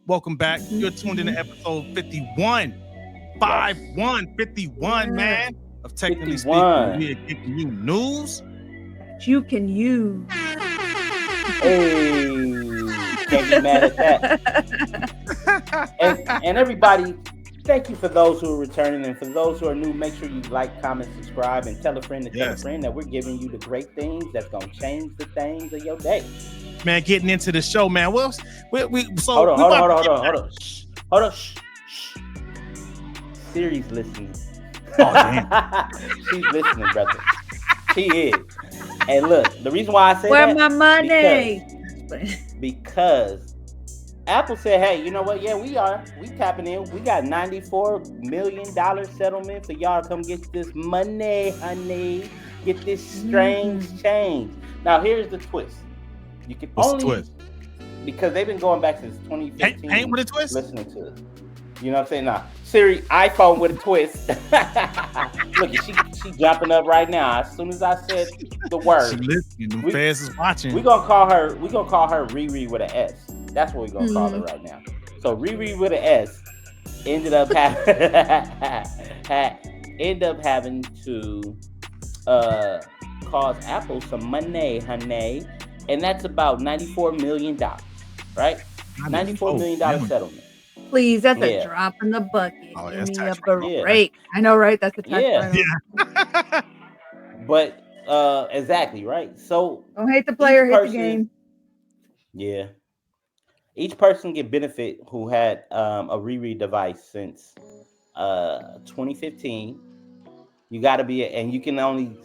Welcome back. You're tuned in to episode 51. 51, man. Of Technically Speaking, we are giving you news you can use. Hey, can't be mad at that. and everybody, thank you for those who are returning, and for those who are new, make sure you like, comment, subscribe, and tell a friend to tell a friend that we're giving you the great things that's gonna change the things of your day. Man, getting into the show, man. Well, hold on. Shh. Siri's listening. Oh, damn. She's listening, brother. She is. And look, the reason why I say where that, my money? Because Apple said, hey, you know what? Yeah, we tapping in. We got $94 million settlement for y'all to come get this money, honey. Get this strange change. Now, here's the twist. You can What's the twist? Because they've been going back since 2015. Ain't with a twist? Listening to it. You know what I'm saying? Now, Siri, iPhone with a twist. Look, she jumping up right now. As soon as I said the word, she listening. The fans is watching. We're gonna call her Riri with an S. That's what we're gonna call her right now. So Riri with an S ended up having to cause Apple some money, honey, and that's about $94 million, right? $94 million settlement. Please, that's a drop in the bucket. Oh, give me a break. I know, right? That's a tax write-off. But exactly, right? So don't hate the player, hate the game. Yeah. Each person get benefit who had a Riri device since 2015. You got to be, and you can only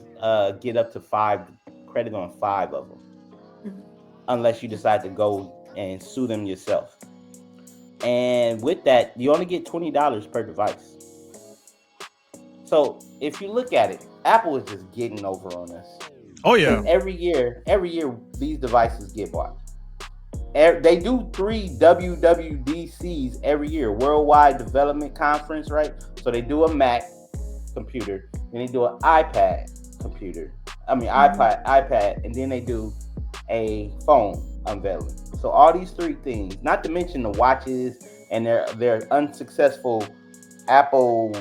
get up to 5 credit on 5 of them, unless you decide to go and sue them yourself. And with that, you only get $20 per device. So if you look at it, Apple is just getting over on us. Oh yeah. And every year these devices get bought. They do 3 WWDCs every year, Worldwide Development Conference, right? So they do a Mac computer, then they do an iPad, and then they do a phone unveiling. So all these 3 things, not to mention the watches and their unsuccessful Apple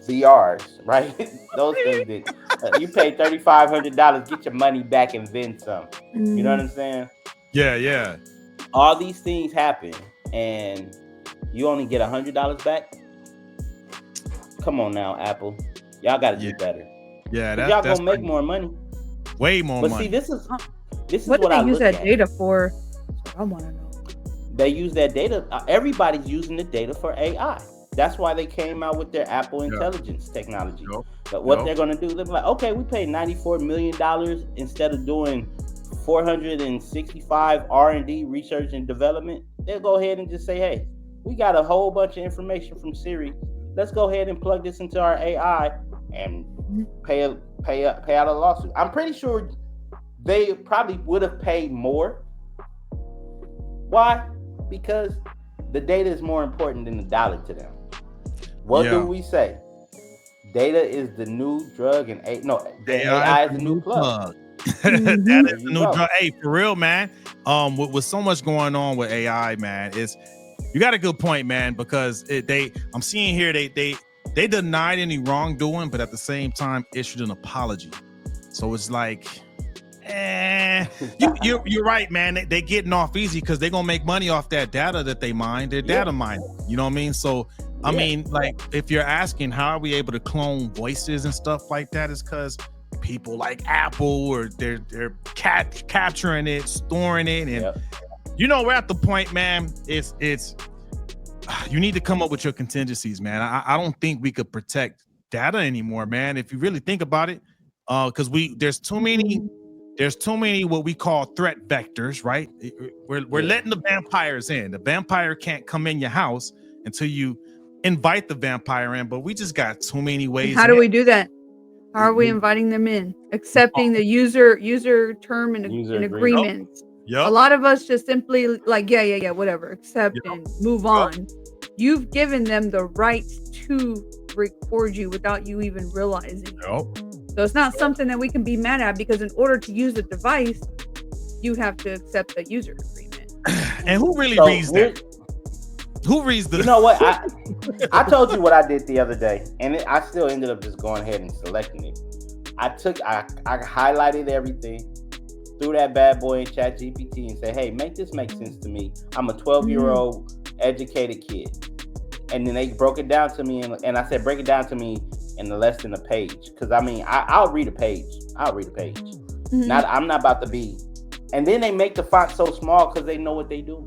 VRs, right? Those things that you pay $3,500, get your money back and then some. You know what I'm saying? Yeah. All these things happen, and you only get $100 back. Come on now, Apple, y'all got to do better. Yeah, y'all gonna make more money, way more money. But see, this is what do they use that at. Data for? I want to know. They use that data. Everybody's using the data for AI. That's why they came out with their Apple Intelligence technology. But what they're going to do, they're like, okay, we paid $94 million instead of doing 465 R&D, research and development. They'll go ahead and just say, hey, we got a whole bunch of information from Siri. Let's go ahead and plug this into our AI and pay out a lawsuit. I'm pretty sure they probably would have paid more. Why? Because the data is more important than the dollar to them. What do we say? Data is the new drug, and AI is the new plug. That is the new drug. Hey, for real, man. With so much going on with AI, man, you got a good point, man. Because I'm seeing here they denied any wrongdoing, but at the same time issued an apology. So it's like, you're right, man. They getting off easy because they're gonna make money off that data that they mine. They're data mining. You know what I mean? So I mean, like, if you're asking how are we able to clone voices and stuff like that, is because people like Apple, or they're capturing it, storing it, and you know, we're at the point, man. It's you need to come up with your contingencies, man. I don't think we could protect data anymore, man. If you really think about it, because there's too many what we call threat vectors, right? We're letting the vampires in. The vampire can't come in your house until you invite the vampire in, but we just got too many ways. How do we do that? How are we inviting them in? Accepting the user term and agreement. Yep. A lot of us just simply like, yeah, whatever, accept and move on. You've given them the right to record you without you even realizing it. So it's not something that we can be mad at, because in order to use the device, you have to accept the user agreement. And who really reads that? Who reads the? You know what? I told you what I did the other day, and I still ended up just going ahead and selecting it. I highlighted everything, threw that bad boy in ChatGPT, and said, "Hey, make this make sense to me. I'm a 12-year-old educated kid." And then they broke it down to me, and I said, "Break it down to me in less than a page," because I mean, I'll read a page. I'm not about to be. And then they make the font so small because they know what they do.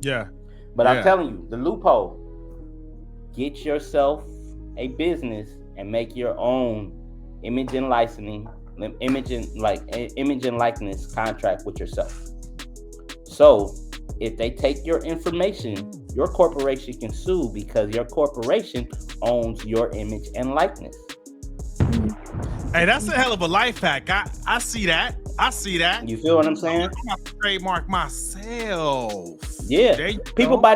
Yeah. But I'm telling you, the loophole: get yourself a business and make your own image and likeness contract with yourself. So if they take your information, your corporation can sue because your corporation owns your image and likeness. Hey, that's a hell of a life hack. I see that. You feel what I'm saying? I'm gonna trademark myself. Yeah. People get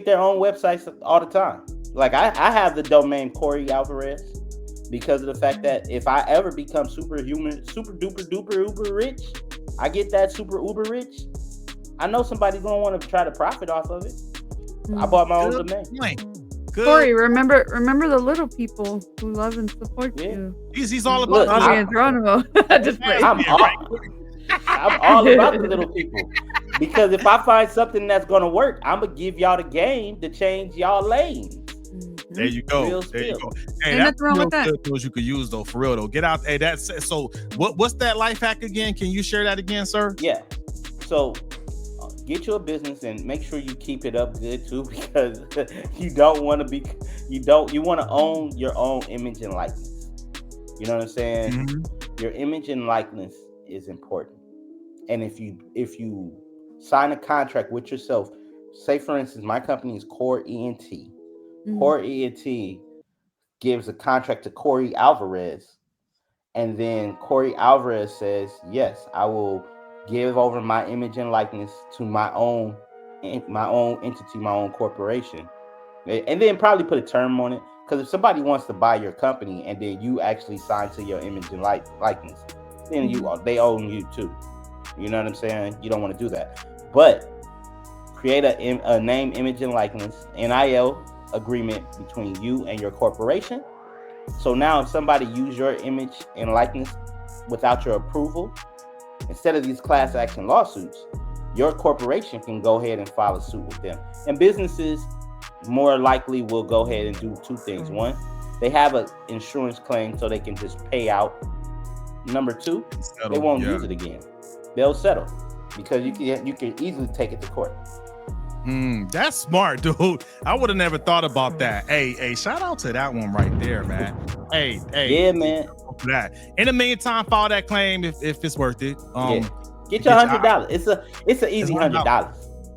their own websites all the time. Like I have the domain Corey Alvarez because of the fact that if I ever become superhuman, super duper duper uber rich, I get that super uber rich, I know somebody's gonna want to try to profit off of it. I bought my own domain. Good. Corey, remember the little people who love and support you. He's all about I'm all about the little people. Because if I find something that's gonna work, I'm gonna give y'all the game to change y'all lanes. There you go. Hey, that's wrong with that. Tools you could use though, for real though. Get out. Hey, that's so. What's that life hack again? Can you share that again, sir? Yeah. So get you a business and make sure you keep it up good too, because you want to own your own image and likeness. You know what I'm saying? Mm-hmm. Your image and likeness is important. And if you sign a contract with yourself, say for instance, my company is Core ENT. Mm-hmm. Core ENT gives a contract to Corey Alvarez, and then Corey Alvarez says, "Yes, I will give over my image and likeness to my own entity, my own corporation," and then probably put a term on it. Because if somebody wants to buy your company and then you actually sign to your image and likeness, then they own you too. You know what I'm saying? You don't want to do that, but create a name, image, and likeness (NIL) agreement between you and your corporation. So now if somebody use your image and likeness without your approval, instead of these class action lawsuits, your corporation can go ahead and file a suit with them. And businesses more likely will go ahead and do two things. One, they have an insurance claim so they can just pay out. Number two, they won't use it again. They'll settle because you can easily take it to court. That's smart, dude. I would have never thought about that. Hey, shout out to that one right there, man. Hey. Yeah, man. That. In the meantime, file that claim if it's worth it. Get your $100. It's an easy $100.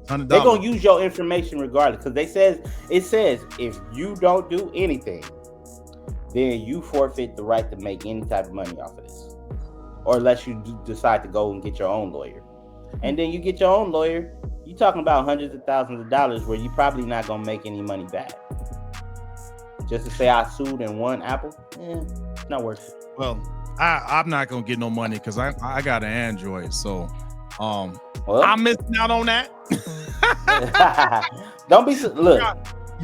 They're gonna use your information regardless, because it says if you don't do anything, then you forfeit the right to make any type of money off of this, or unless you decide to go and get your own lawyer. And then you get your own lawyer, you're talking about hundreds of thousands of dollars where you're probably not gonna make any money back. Just to say I sued and won Apple, it's not worth it. Well, I'm not gonna get no money because I got an Android, so I'm missing out on that. Don't be look.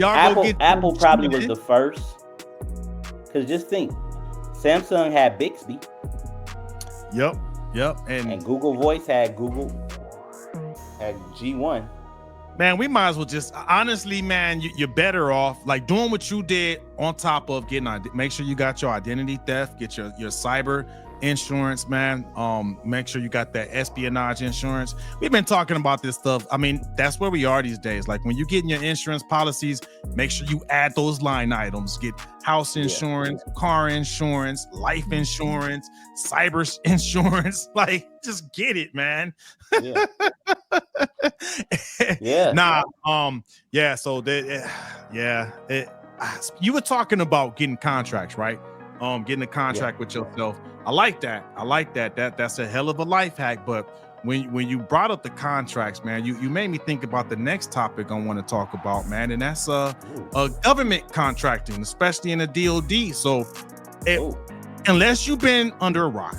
Apple probably was the first, because just think, Samsung had Bixby. Yep, and Google Voice had G1. Man, we might as well just honestly, man, you're better off like doing what you did on top of make sure you got your identity theft, get your cyber insurance, man. Make sure you got that espionage insurance. We've been talking about this stuff. I mean, that's where we are these days. Like when you get in your insurance policies, make sure you add those line items. Get house insurance, car insurance, life insurance, cyber insurance. Like, just get it, man. So you were talking about getting contracts, right? Getting a contract with yourself. I like that. That's a hell of a life hack. But when you brought up the contracts, man, you made me think about the next topic I want to talk about, man, and that's government contracting, especially in the DoD. So unless you've been under a rock,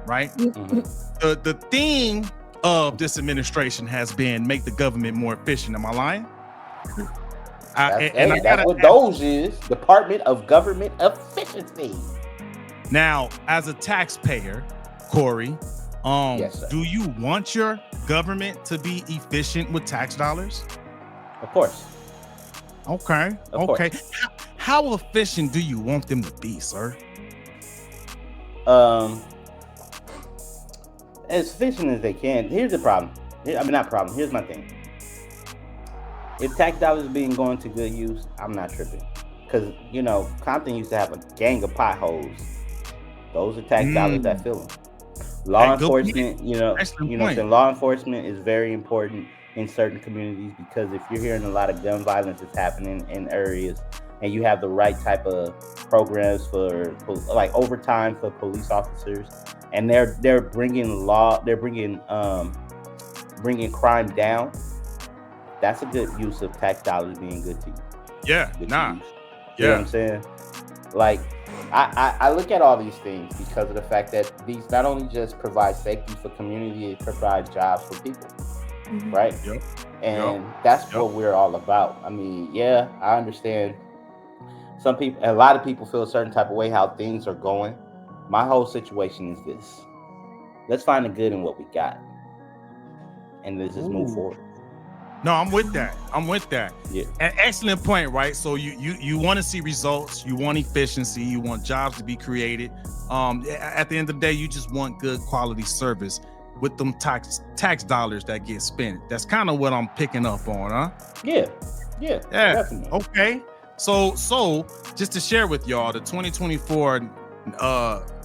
right? The theme of this administration has been make the government more efficient. Am I lying? That's what DOGE is. Department of Government Efficiency. Now, as a taxpayer, Corey, Yes, do you want your government to be efficient with tax dollars? Of course. Okay. Of Okay. course. How efficient do you want them to be, sir? As efficient as they can. Here's the problem. Not problem. Here's my thing. If tax dollars are being going to good use, I'm not tripping. Because, Compton used to have a gang of potholes. Those are tax dollars that fill them. Law enforcement, law enforcement is very important in certain communities, because if you're hearing a lot of gun violence is happening in areas, and you have the right type of programs for like overtime for police officers, and they're bringing crime down, that's a good use of tax dollars being good to you. Yeah, You know yeah. what I'm saying? Like, I look at all these things because of the fact that these not only just provide safety for community, it provides jobs for people, right? Yep. And that's what we're all about. I mean, yeah, I understand a lot of people feel a certain type of way how things are going. My whole situation is this: let's find the good in what we got, and let's just move forward. No, I'm with that. Yeah. An excellent point, right? So you want to see results, you want efficiency, you want jobs to be created. At the end of the day, you just want good quality service with them tax dollars that get spent. That's kind of what I'm picking up on, huh? Yeah, definitely. Okay. So just to share with y'all, the 2024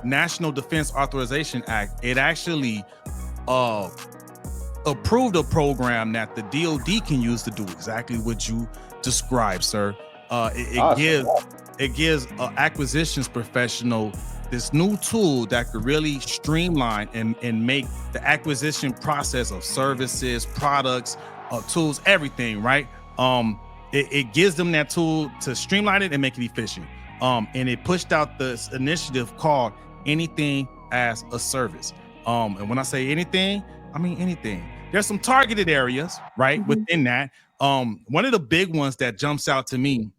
National Defense Authorization Act, it actually approved a program that the DoD can use to do exactly what you described, sir. It gives acquisitions professional this new tool that could really streamline and make the acquisition process of services, products, tools, everything, right? It gives them that tool to streamline it and make it efficient. And it pushed out this initiative called Anything as a Service. And when I say anything, I mean anything. There's some targeted areas, right, within that. One of the big ones that jumps out to me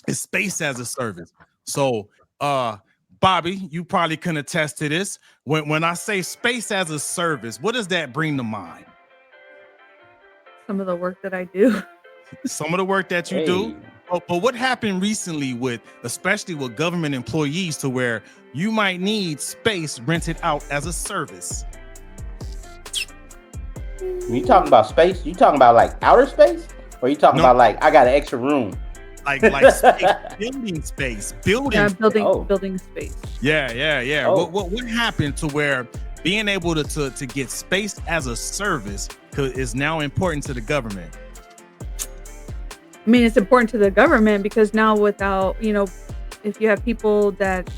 is space as a service. So, Bobby, you probably can attest to this. When I say space as a service, what does that bring to mind? Some of the work that I do. Some of the work that you do. But what happened recently especially with government employees, to where you might need space rented out as a service? When you talking about space, you talking about like outer space, or you talking about like I got an extra room? Like space, building space, building space. Yeah. What happened to where being able to get space as a service is now important to the government? I mean, it's important to the government because now without, if you have people that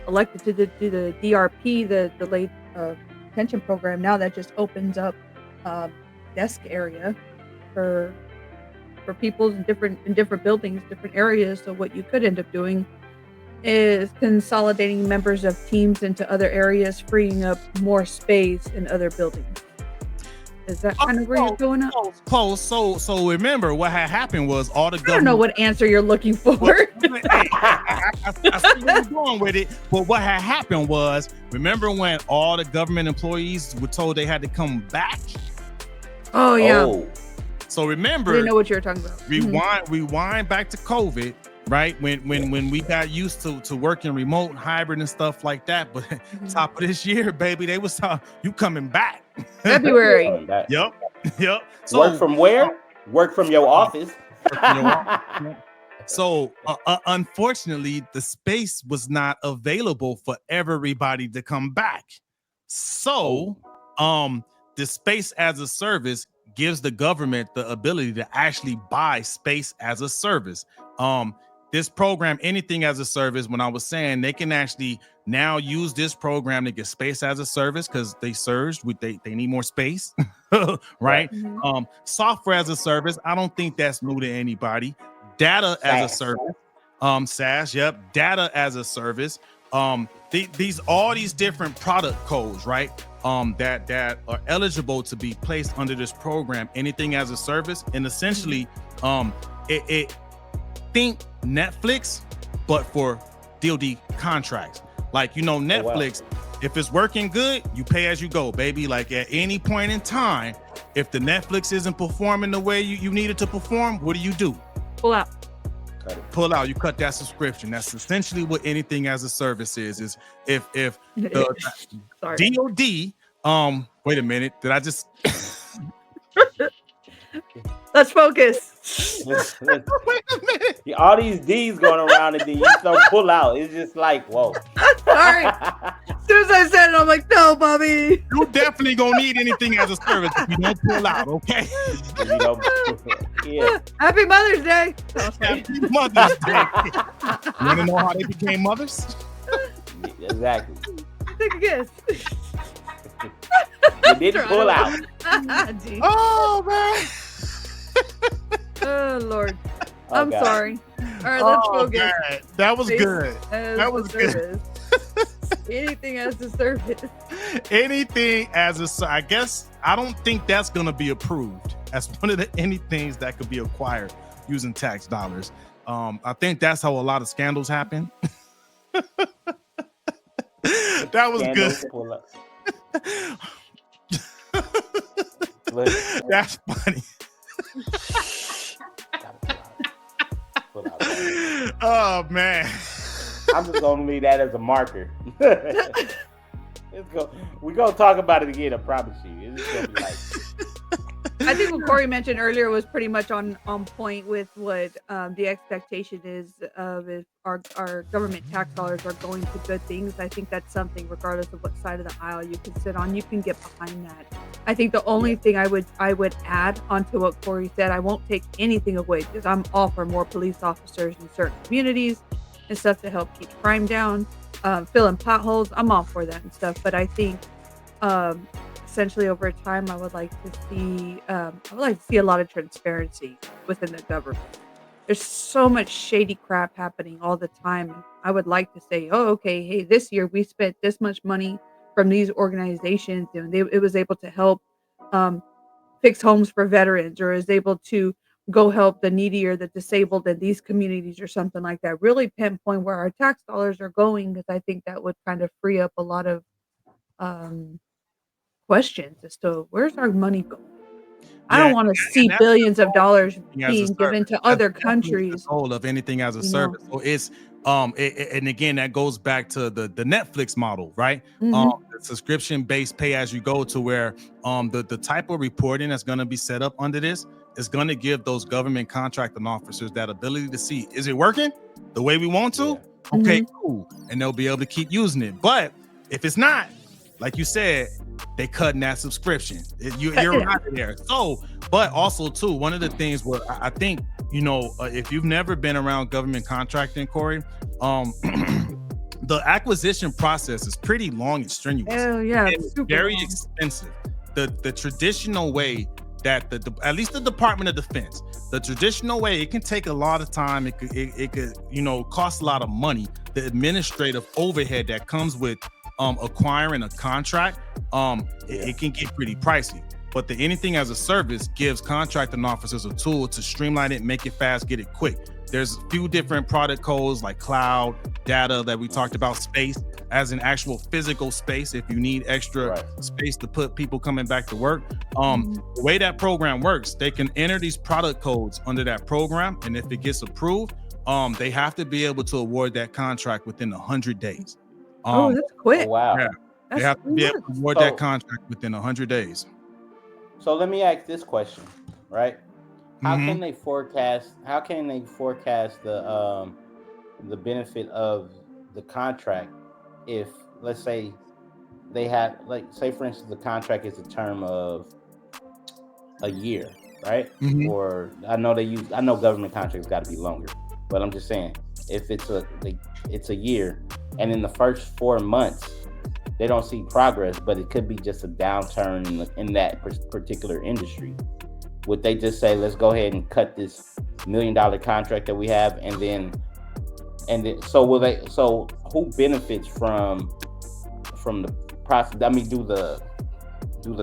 elected to do the DRP, the delayed pension program, now that just opens up desk area for people in different buildings, different areas. So what you could end up doing is consolidating members of teams into other areas, freeing up more space in other buildings. Is that kind of where you're going up? Close. So remember what had happened was all the government. I don't know what answer you're looking for. I see where you're going with it. But what had happened was, remember when all the government employees were told they had to come back? Oh yeah. So remember, I didn't know what you were talking about. Rewind back to COVID, right? When we got used to working remote, hybrid, and stuff like that. But top of this year, baby, they was you coming back. February. Yep. So work from where? Work from your office. So unfortunately, the space was not available for everybody to come back. So the space as a service gives the government the ability to actually buy space as a service. This program, Anything as a Service, when I was saying they can actually now use this program to get space as a service because they surged they need more space, right? Software as a service, I don't think that's new to anybody. Data as a service, SaaS, yep. Data as a service. All these different product codes, right? That are eligible to be placed under this program, Anything as a Service, and essentially It think Netflix, but for DoD contracts. Like, Netflix, if it's working good, you pay as you go, baby. Like at any point in time, if the Netflix isn't performing the way you need it to perform, what do? Pull out. Pull out. You cut that subscription. That's essentially what anything as a service is if the DoD, wait a minute, did I just let's focus. Wait a minute. All these D's going around and then you don't pull out. It's just like, whoa. Sorry. As soon as I said it, I'm like, no, Bobby. You definitely gonna need anything as a service if you don't pull out, okay? Yeah. Happy Mother's Day. Happy Mother's Day. You wanna know how they became mothers? Exactly. Take a guess. You didn't pull out. Oh man. Oh Lord. Oh, I'm God. sorry. All right, let's focus. Man. That was good. That was good. Anything as a service. Anything as a, I guess, I don't think that's gonna be approved as one of the anythings that could be acquired using tax dollars. I think that's how a lot of scandals happen. That was good. That's funny. Oh man. I'm just gonna leave that as a marker. We're gonna talk about it again, I promise you. It's gonna be like, I think what Corey mentioned earlier was pretty much on point with what the expectation is of if our government tax dollars are going to good things. I think that's something, regardless of what side of the aisle you can sit on, you can get behind that. I think the only thing I would add onto what Corey said, I won't take anything away because I'm all for more police officers in certain communities and stuff to help keep crime down, filling potholes. I'm all for that and stuff. But I think essentially over time, I would like to see a lot of transparency within the government. There's so much shady crap happening all the time. I would like to say, oh, okay, hey, this year we spent this much money from these organizations, and it was able to help fix homes for veterans, or is able to go help the needy or the disabled in these communities or something like that. Really pinpoint where our tax dollars are going, because I think that would kind of free up a lot of questions as to where's our money going. I don't want to see billions of dollars being given to other countries. The goal of anything as a service. So it's and again, that goes back to the Netflix model, right? The subscription-based pay as you go, to where the type of reporting that's going to be set up under this is going to give those government contracting officers that ability to see, is it working the way we want to? Yeah. Okay, cool. And they'll be able to keep using it. But if it's not, like you said, they cutting that subscription. You're out of there. So, but also too, one of the things where I think, if you've never been around government contracting, Corey, the acquisition process is pretty long and strenuous. Oh yeah, it's very expensive. The traditional way that at least the Department of Defense, the traditional way, it can take a lot of time. It could cost a lot of money. The administrative overhead that comes with acquiring a contract, it can get pretty pricey. But the anything as a service gives contracting officers a tool to streamline it, make it fast, get it quick. There's a few different product codes like cloud, data that we talked about, space as an actual physical space if you need extra space to put people coming back to work. The way that program works, they can enter these product codes under that program, and if it gets approved, they have to be able to award that contract within 100 days. That's quick. Oh, wow. Yeah, they have to be able to award that contract within 100 days. So let me ask this question, right? How can they forecast? How can they forecast the benefit of the contract if, let's say, they have, say for instance, the contract is a term of a year, right? Or I know government contracts got to be longer, but I'm just saying if it's a year, and in the first 4 months they don't see progress, but it could be just a downturn in that particular industry. Would they just say, let's go ahead and cut this $1 million contract that we have, and then so who benefits from the process? I mean, do the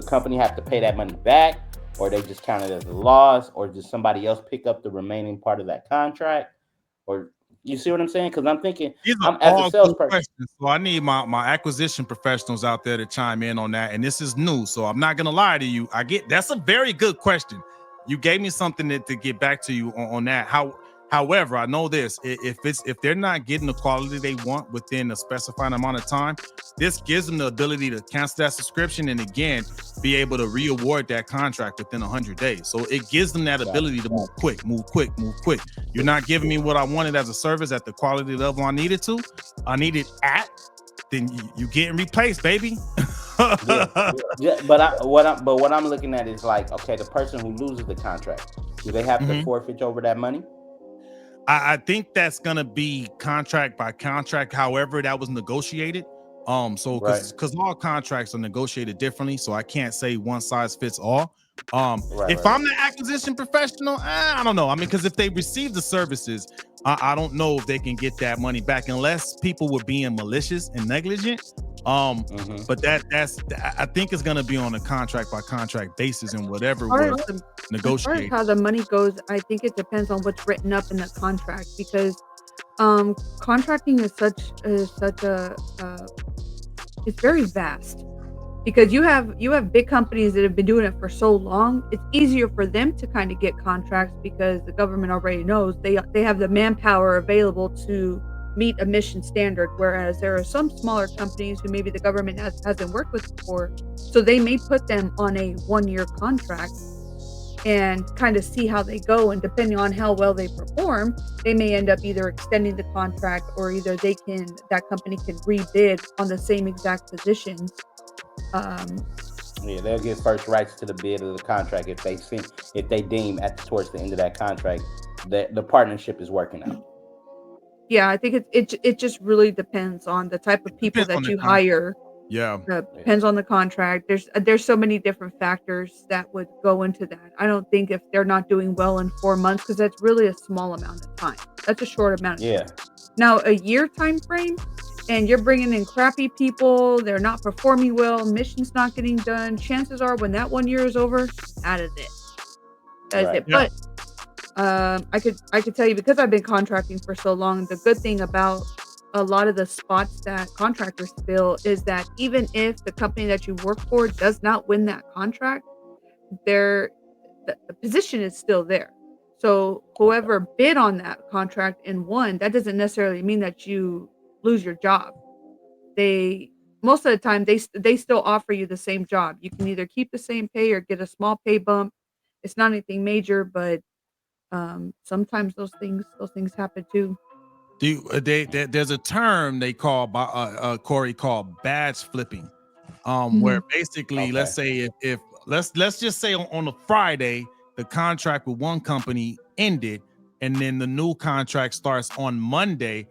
company have to pay that money back, or they just count it as a loss, or does somebody else pick up the remaining part of that contract? Or you see what I'm saying? Because I'm thinking, I'm as a salesperson. Questions. So I need my acquisition professionals out there to chime in on that. And this is new, so I'm not gonna lie to you. That's a very good question. You gave me something to get back to you on that. However, I know this: if they're not getting the quality they want within a specified amount of time, this gives them the ability to cancel that subscription and again be able to re-award that contract within 100 days. So it gives them that ability to move quick. You're not giving me what I wanted as a service at the quality level I needed at, then you getting replaced, baby. But what I'm looking at is like, okay, the person who loses the contract, do they have to forfeit over that money? I think that's gonna be contract by contract, however that was negotiated. So because all contracts are negotiated differently, so I can't say one size fits all. I'm the acquisition professional, I don't know. I mean, because if they receive the services, I don't know if they can get that money back unless people were being malicious and negligent. But that's I think it's gonna be on a contract by contract basis and whatever was negotiated. As far as how the money goes, I think it depends on what's written up in the contract, because contracting is such a it's very vast, because you have big companies that have been doing it for so long. It's easier for them to kind of get contracts because the government already knows they have the manpower available to meet a mission standard, whereas there are some smaller companies who maybe the government hasn't worked with before, so they may put them on a 1-year contract and kind of see how they go, and depending on how well they perform, they may end up either extending the contract or either that company can rebid on the same exact positions. They'll get first rights to the bid of the contract if they deem towards the end of that contract that the partnership is working out. Yeah, I think it just really depends on the type of people that you hire. Yeah, depends on the contract. There's so many different factors that would go into that. I don't think if they're not doing well in 4 months, because that's really a small amount of time. That's a short amount of time. Now, a year time frame, and you're bringing in crappy people, they're not performing well, mission's not getting done. Chances are, when that 1 year is over, that is it. That is it. Yeah. But I could tell you, because I've been contracting for so long, the good thing about a lot of the spots that contractors fill is that even if the company that you work for does not win that contract, the position is still there. So whoever bid on that contract and won, that doesn't necessarily mean that you lose your job. Most of the time they still offer you the same job. You can either keep the same pay or get a small pay bump. It's not anything major, but sometimes those things happen too. There's a term they call Corey, called badge flipping, where basically, let's say if let's just say on a Friday the contract with one company ended, and then the new contract starts on Monday.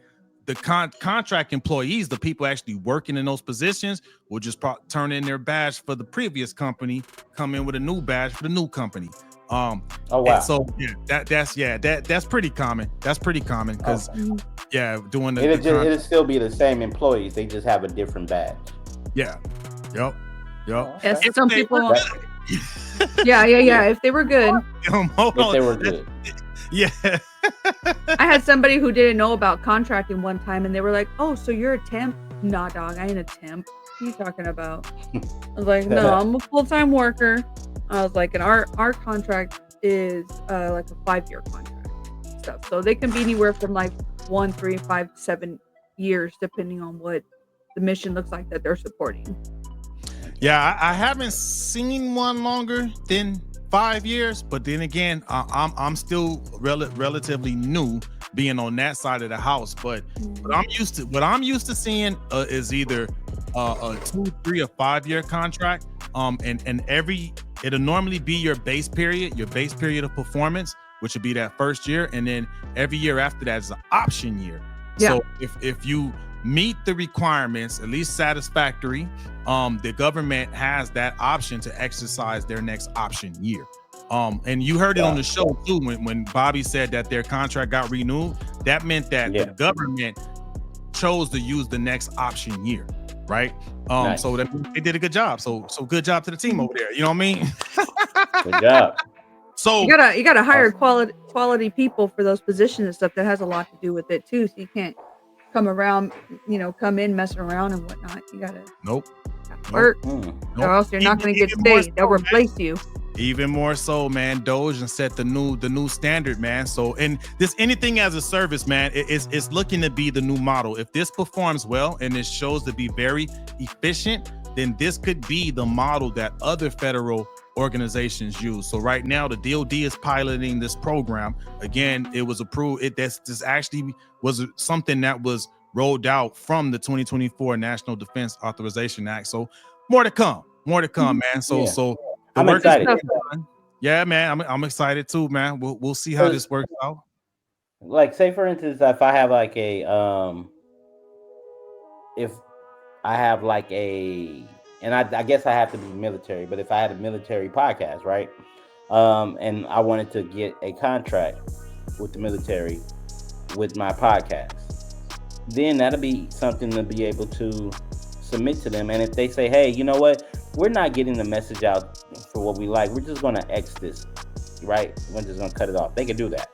The contract employees, the people actually working in those positions, will just turn in their badge for the previous company, come in with a new badge for the new company. Oh wow! So that's pretty common. That's pretty common because doing the it'll still be the same employees. They just have a different badge. Yeah. Yep. Yes, some people. Yeah. If they were good. If they were good. Yeah. I had somebody who didn't know about contracting one time, and they were like, "Oh, so you're a temp?" Nah, dog, I ain't a temp. What are you talking about? I was like, "No, I'm a full-time worker." I was like, and our contract is like a 5-year contract stuff. So they can be anywhere from like 1, 3, 5, 7 years, depending on what the mission looks like that they're supporting. Yeah, I haven't seen one longer than 5 years, but then again, I'm still relatively new being on that side of the house. But what I'm used to seeing is either a 2, 3, or 5 year contract. And it'll normally be your base period of performance, which would be that first year, and then every year after that is an option year. Yeah. So if you meet the requirements, at least satisfactory, the government has that option to exercise their next option year. And you heard it on the show too when Bobby said that their contract got renewed. That meant that the government chose to use the next option year, right? Nice. So they did a good job. So good job to the team over there. You know what I mean? Good job. So you gotta hire quality people for those positions and stuff. That has a lot to do with it too. So you can't come in messing around and whatnot. You gotta work, or else you're not gonna get stayed. They'll replace you. Even more so, man. Doge and set the new standard, man. So, and this anything as a service, man, it's looking to be the new model. If this performs well and it shows to be very efficient, then this could be the model that other federal organizations use. So right now, the DoD is piloting this program. Again, it was approved. This actually was something that was rolled out from the 2024 National Defense Authorization Act. So more to come, man. So the I'm work excited. is done. Yeah, man. I'm excited too, man. We'll see how this works out. Like, say for instance, if I have like and I guess I have to be military, but if I had a military podcast, right? And I wanted to get a contract with the military with my podcast, then that'll be something to be able to submit to them. And if they say, hey, you know what? We're not getting the message out for what we like. We're just going to X this, right? We're just going to cut it off. They can do that.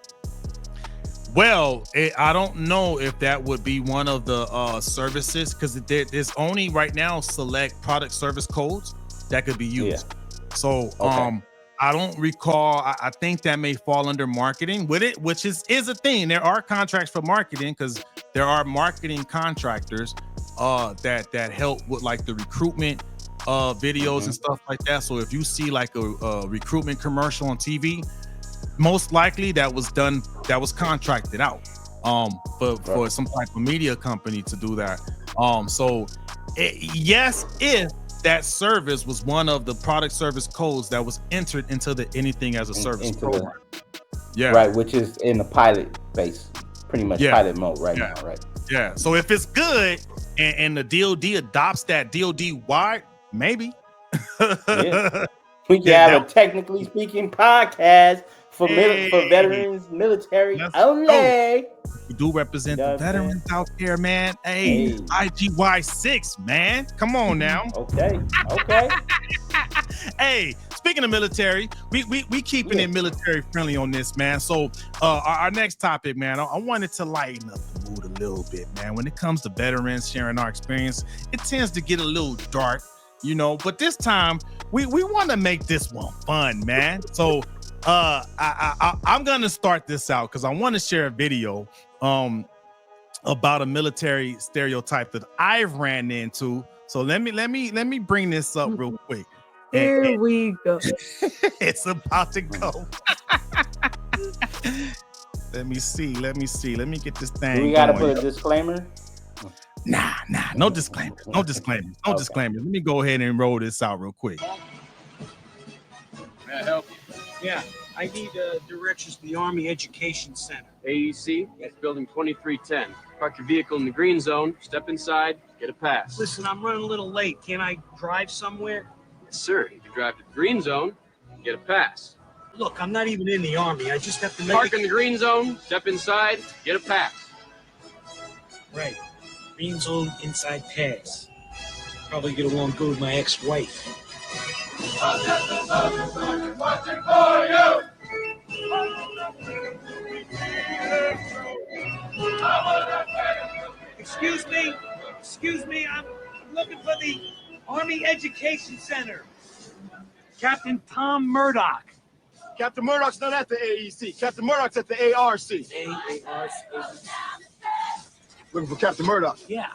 Well, I don't know if that would be one of the services, because there's only right now select product service codes that could be used. Yeah. So I don't recall. I think that may fall under marketing with it, which is a thing. There are contracts for marketing, because there are marketing contractors that help with like the recruitment videos and stuff like that. So if you see like a recruitment commercial on TV, most likely that was contracted out for some type of media company to do that. Yes, if that service was one of the product service codes that was entered into the anything as a service program. Right, which is in the pilot base, pretty much pilot mode right now, right? Yeah. So if it's good and the DoD adopts that DoD wide, maybe. We can have a technically speaking podcast for veterans, military only. We do represent the veterans out there, man. Hey, IGY6, man. Come on now. Okay. Hey, speaking of military, we keeping it military friendly on this, man. So our next topic, man, I wanted to lighten up the mood a little bit, man. When it comes to veterans sharing our experience, it tends to get a little dark, but this time we want to make this one fun, man. So I'm gonna start this out because I want to share a video about a military stereotype that I've ran into. So let me bring this up real quick. Here we go. It's about to go. Let me see. Let me get this thing. We gotta put a disclaimer. Nah, no disclaimer. No disclaimer. Let me go ahead and roll this out real quick. May I help you? Yeah, I need directions to the Army Education Center. AEC, that's building 2310. Park your vehicle in the green zone, step inside, get a pass. Listen, I'm running a little late. Can I drive somewhere? Yes, sir. You can drive to the green zone, get a pass. Look, I'm not even in the Army. I just have to make Park in the green zone, step inside, get a pass. Right. Green zone, inside pass. Probably get along good with my ex-wife. Excuse me, I'm looking for the Army Education Center. Captain Tom Murdoch. Captain Murdoch's not at the AEC. Captain Murdoch's at the ARC. AARC. Looking for Captain Murdoch. Yeah.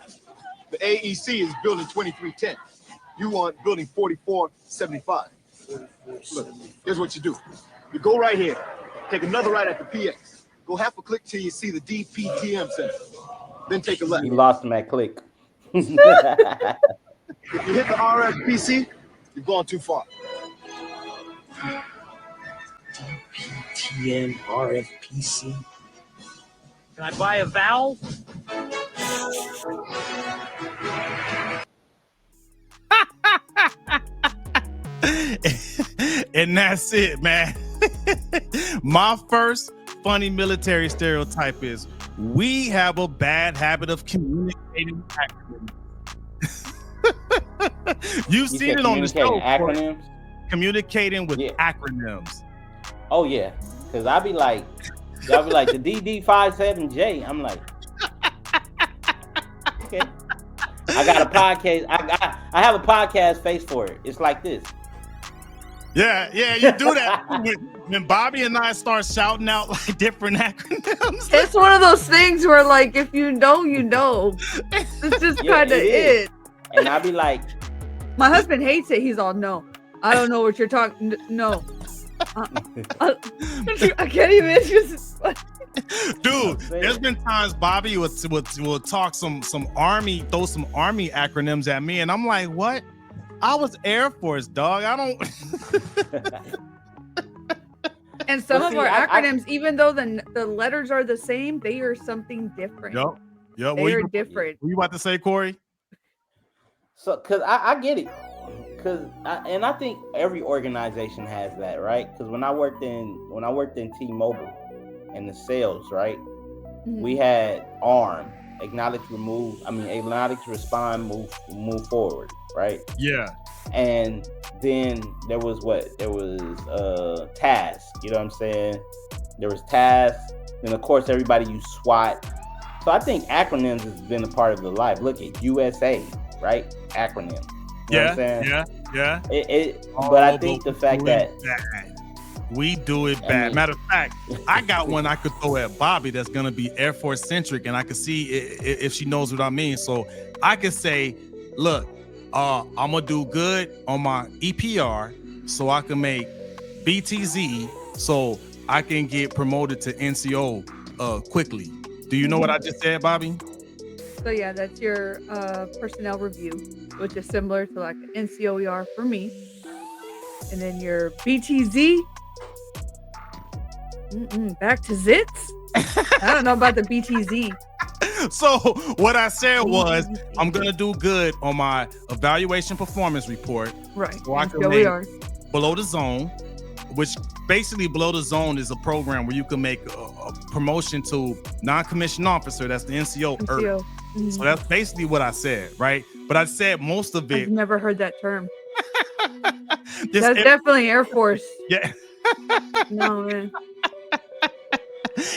The AEC is building 2310. You want building 4475. Look, here's what you do. You go right here. Take another right at the PX. Go half a click till you see the DPTM Center. Then take a left. You lost him at click. If you hit the RFPC, you've gone too far. DPTM, RFPC. Can I buy a vowel? And that's it, man. My first funny military stereotype is we have a bad habit of communicating acronyms. You've seen it on the show. Acronyms? communicating with Yeah. acronyms. Oh yeah, because y'all be like the DD57J. I'm like, okay. I got a podcast. I have a podcast face for it. It's like this. Yeah, you do that when Bobby and I start shouting out like different acronyms. It's one of those things where, like, if you know, you know. It's just Yeah, kind of it is. it. And I be like, My husband hates it. He's all, no, I don't know what you're talking. No, I can't even. Dude, there's been times Bobby will talk some army, throw some army acronyms at me, and I'm like, what? I was Air Force, dog. I don't. And some Well, of see, our I- acronyms, even though the letters are the same, they are something different. Yep. They are different. What you about to say, Corey? so, cause I get it, and I think every organization has that, right? Because when I worked in T-Mobile and the sales, right, we had ARM, acknowledge, respond, move forward, right? Yeah. And then there was task, you know what I'm saying? There was task, and of course everybody used SWAT. So I think acronyms has been a part of the life. Look at USA, right? Acronym. You know what I'm saying? Yeah. But I think the fact that we do it bad. Matter of fact, I got one I could throw at Bobby that's gonna be Air Force centric, and I can see if she knows what I mean. So I could say, look, I'm gonna do good on my EPR, so I can make BTZ, so I can get promoted to NCO quickly. Do you know what I just said, Bobby? So yeah, that's your personnel review, which is similar to like an NCOER for me. And then your BTZ. Back to zits. I don't know about the BTZ. So what I said was, I'm gonna do good on my evaluation performance report. Right. So I can So make we are. below the zone, which basically below the zone is a program where you can make a promotion to non-commissioned officer. That's the NCO. NCO. So that's basically what I said, right? But I said most of I've it. never heard that term. This That's definitely Air Force. Yeah. No, man.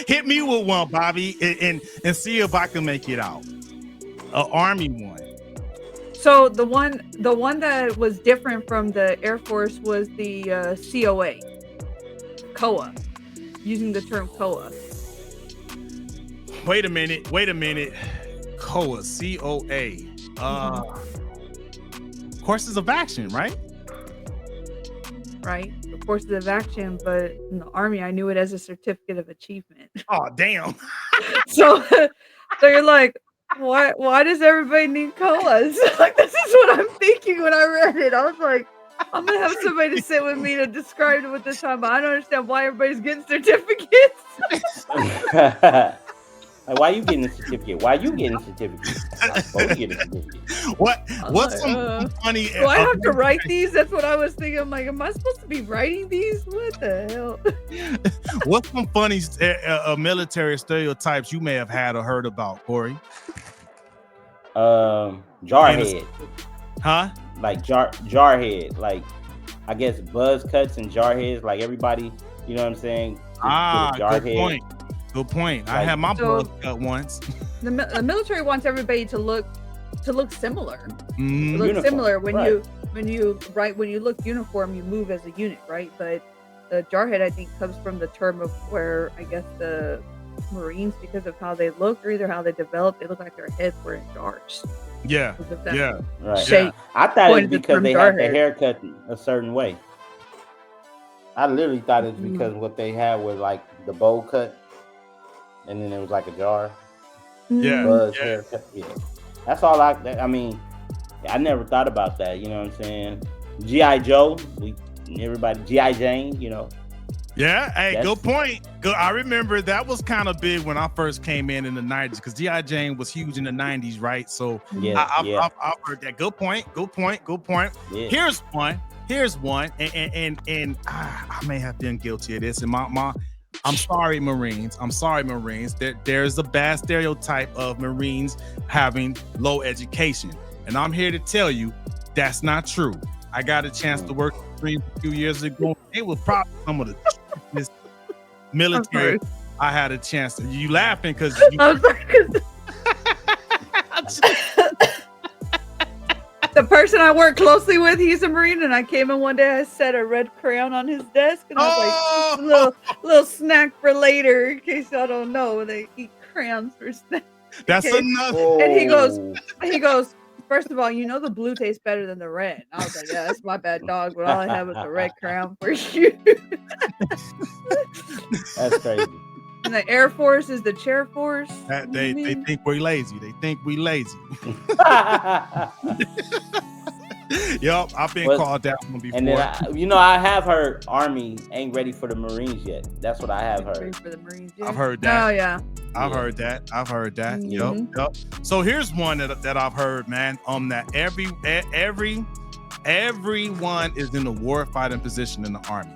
Hit me with one, Bobby, and see if I can make it out. Army one. So the one that was different from the Air Force was the COA, using the term COA. Wait a minute. COA, COA. Courses of action, right? Right, the Forces of Action, but in the Army, I knew it as a certificate of achievement. Oh, damn. So you're like, why does everybody need COAs? Like, this is what I'm thinking when I read it. I was like, I'm gonna have somebody to sit with me to describe it with this time, but I don't understand why everybody's getting certificates. Like, why you getting a certificate? Why you getting a certificate? Both get a certificate. What's some funny? Do I have to write these? That's what I was thinking. I'm like, am I supposed to be writing these? What the hell? What's some funny military stereotypes you may have had or heard about, Corey? Jarhead. Huh? Like jarhead. Like, I guess buzz cuts and jarheads. Like everybody, you know what I'm saying? Good point. Like, I had my buzz cut once. The military wants everybody to look similar. Mm-hmm. Look Uniform, similar when right. when you look uniform, you move as a unit, right? But the jarhead, I think, comes from the term of where I guess the Marines, because of how they look or either how they develop, they look like their heads were in jars. Yeah. Right. Shape. I thought it was Pointed the because term they had jarhead. their hair cut a certain way. I literally thought it was because what they had was like the bowl cut, and then it was like a jar. Yeah. Buzz haircut. Yeah. That's all I mean, I never thought about that, you know what I'm saying? G.I. Joe, everybody, G.I. Jane, you know. Yeah, hey, good point. Good. I remember that was kind of big when I first came in the 90s, because G.I. Jane was huge in the 90s, right? So I've heard that. Good point. Yeah. Here's one, and I may have been guilty of this. And I'm sorry, Marines. There's a bad stereotype of Marines having low education, and I'm here to tell you that's not true. I got a chance to work Marines a few years ago. They were probably some of the strictest military I had a chance to. You laughing because the person I work closely with, he's a Marine, and I came in one day, I set a red crayon on his desk, and I was like, little snack for later, in case y'all don't know, they eat crayons for snacks. That's enough. And he goes, first of all, you know the blue tastes better than the red. I was like, yeah, that's my bad, dog, but all I have is the red crayon for you. That's crazy. And the Air Force is the chair force. They think we're lazy. They think we lazy. Yup, I've been called that one before. And then I have heard Army ain't ready for the Marines yet. That's what I have heard. Ready for the Marines yet? I've heard that. Oh yeah. I've heard that. Mm-hmm. Yup. So here's one that I've heard, man. That everyone is in the war fighting position in the Army.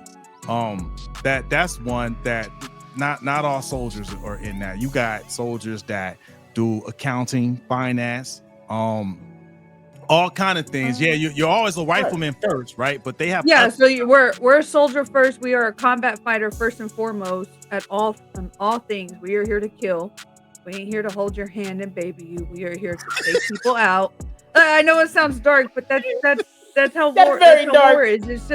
That's one that not all soldiers are in that. You got soldiers that do accounting, finance, all kind of things. Yeah, you're always a rifleman first, right? But they have so we're a soldier first. We are a combat fighter first and foremost at all things. We are here to kill. We ain't here to hold your hand and baby you. We are here to take people out. I know it sounds dark, but that's how war is. It's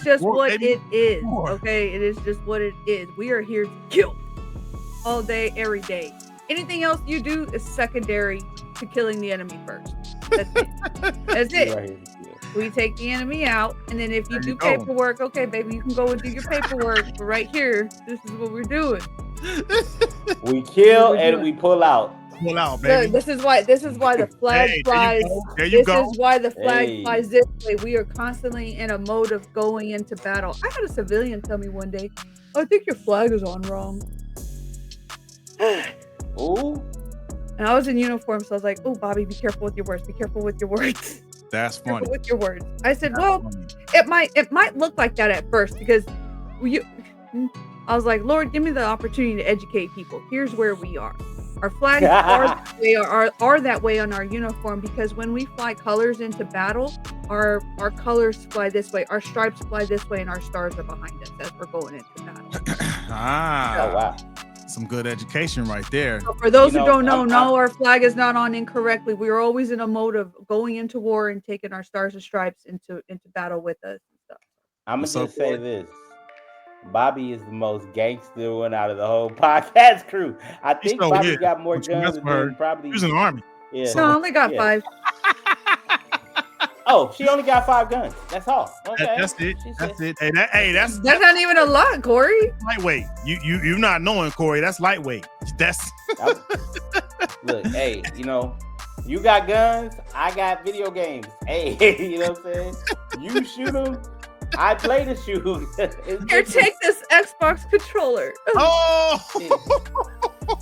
just what it is. Okay, it is just what it is. We are here to kill all day, every day. Anything else you do is secondary to killing the enemy first. That's it. That's it. We take the enemy out, and then if you do paperwork, okay, baby, you can go and do your paperwork. But right here, this is what we're doing. We kill and we pull out. Pull out, baby. Look, this is why the flag flies. This is why the flag flies this way. We are constantly in a mode of going into battle. I had a civilian tell me one day, I think your flag is on wrong. Ooh. And I was in uniform, so I was like, "Oh, Bobby, be careful with your words. Be careful with your words." That's funny. With your words. I said, "Well, it might look like that at first because I was like, Lord, give me the opportunity to educate people. Here's where we are. Our flags are that way on our uniform because when we fly colors into battle, our colors fly this way, our stripes fly this way, and our stars are behind us as we're going into battle." Oh wow. Some good education right there. So for those who don't know, no, our flag is not on incorrectly. We are always in a mode of going into war and taking our stars and stripes into battle with us and stuff. I'm gonna just say this. Bobby is the most gangster one out of the whole podcast crew. I think Bobby got more guns than probably. He's in the Army. Yeah. No, I only got 5. Oh, she only got 5 guns. That's all. Okay. That's it. That's it. Hey, that's not even a lot, Corey. Lightweight. You not knowing, Corey. That's lightweight. That's look. Hey, you got guns. I got video games. Hey, you know what I'm saying? You shoot them. I play the shoot. Here, take this Xbox controller. Oh.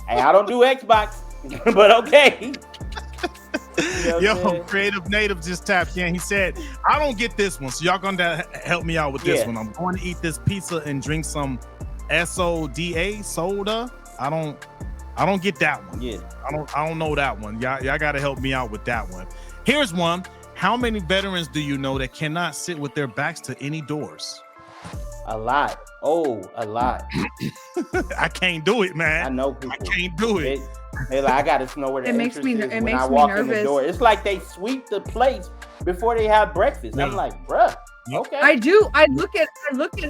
Hey, I don't do Xbox, but okay. Yo, Creative Native just tapped in. He said, I don't get this one, so y'all gonna help me out with this one. I'm going to eat this pizza and drink some soda. I don't get that one. Yeah. I don't know that one. Y'all gotta help me out with that one. Here's one. How many veterans do you know that cannot sit with their backs to any doors? A lot. Oh, a lot. I can't do it, man. I know people. I can't do it. They like, I gotta know where the entrance is when I walk in the door. It's like they sweep the place before they have breakfast. I'm like, bruh, okay. I do. I look at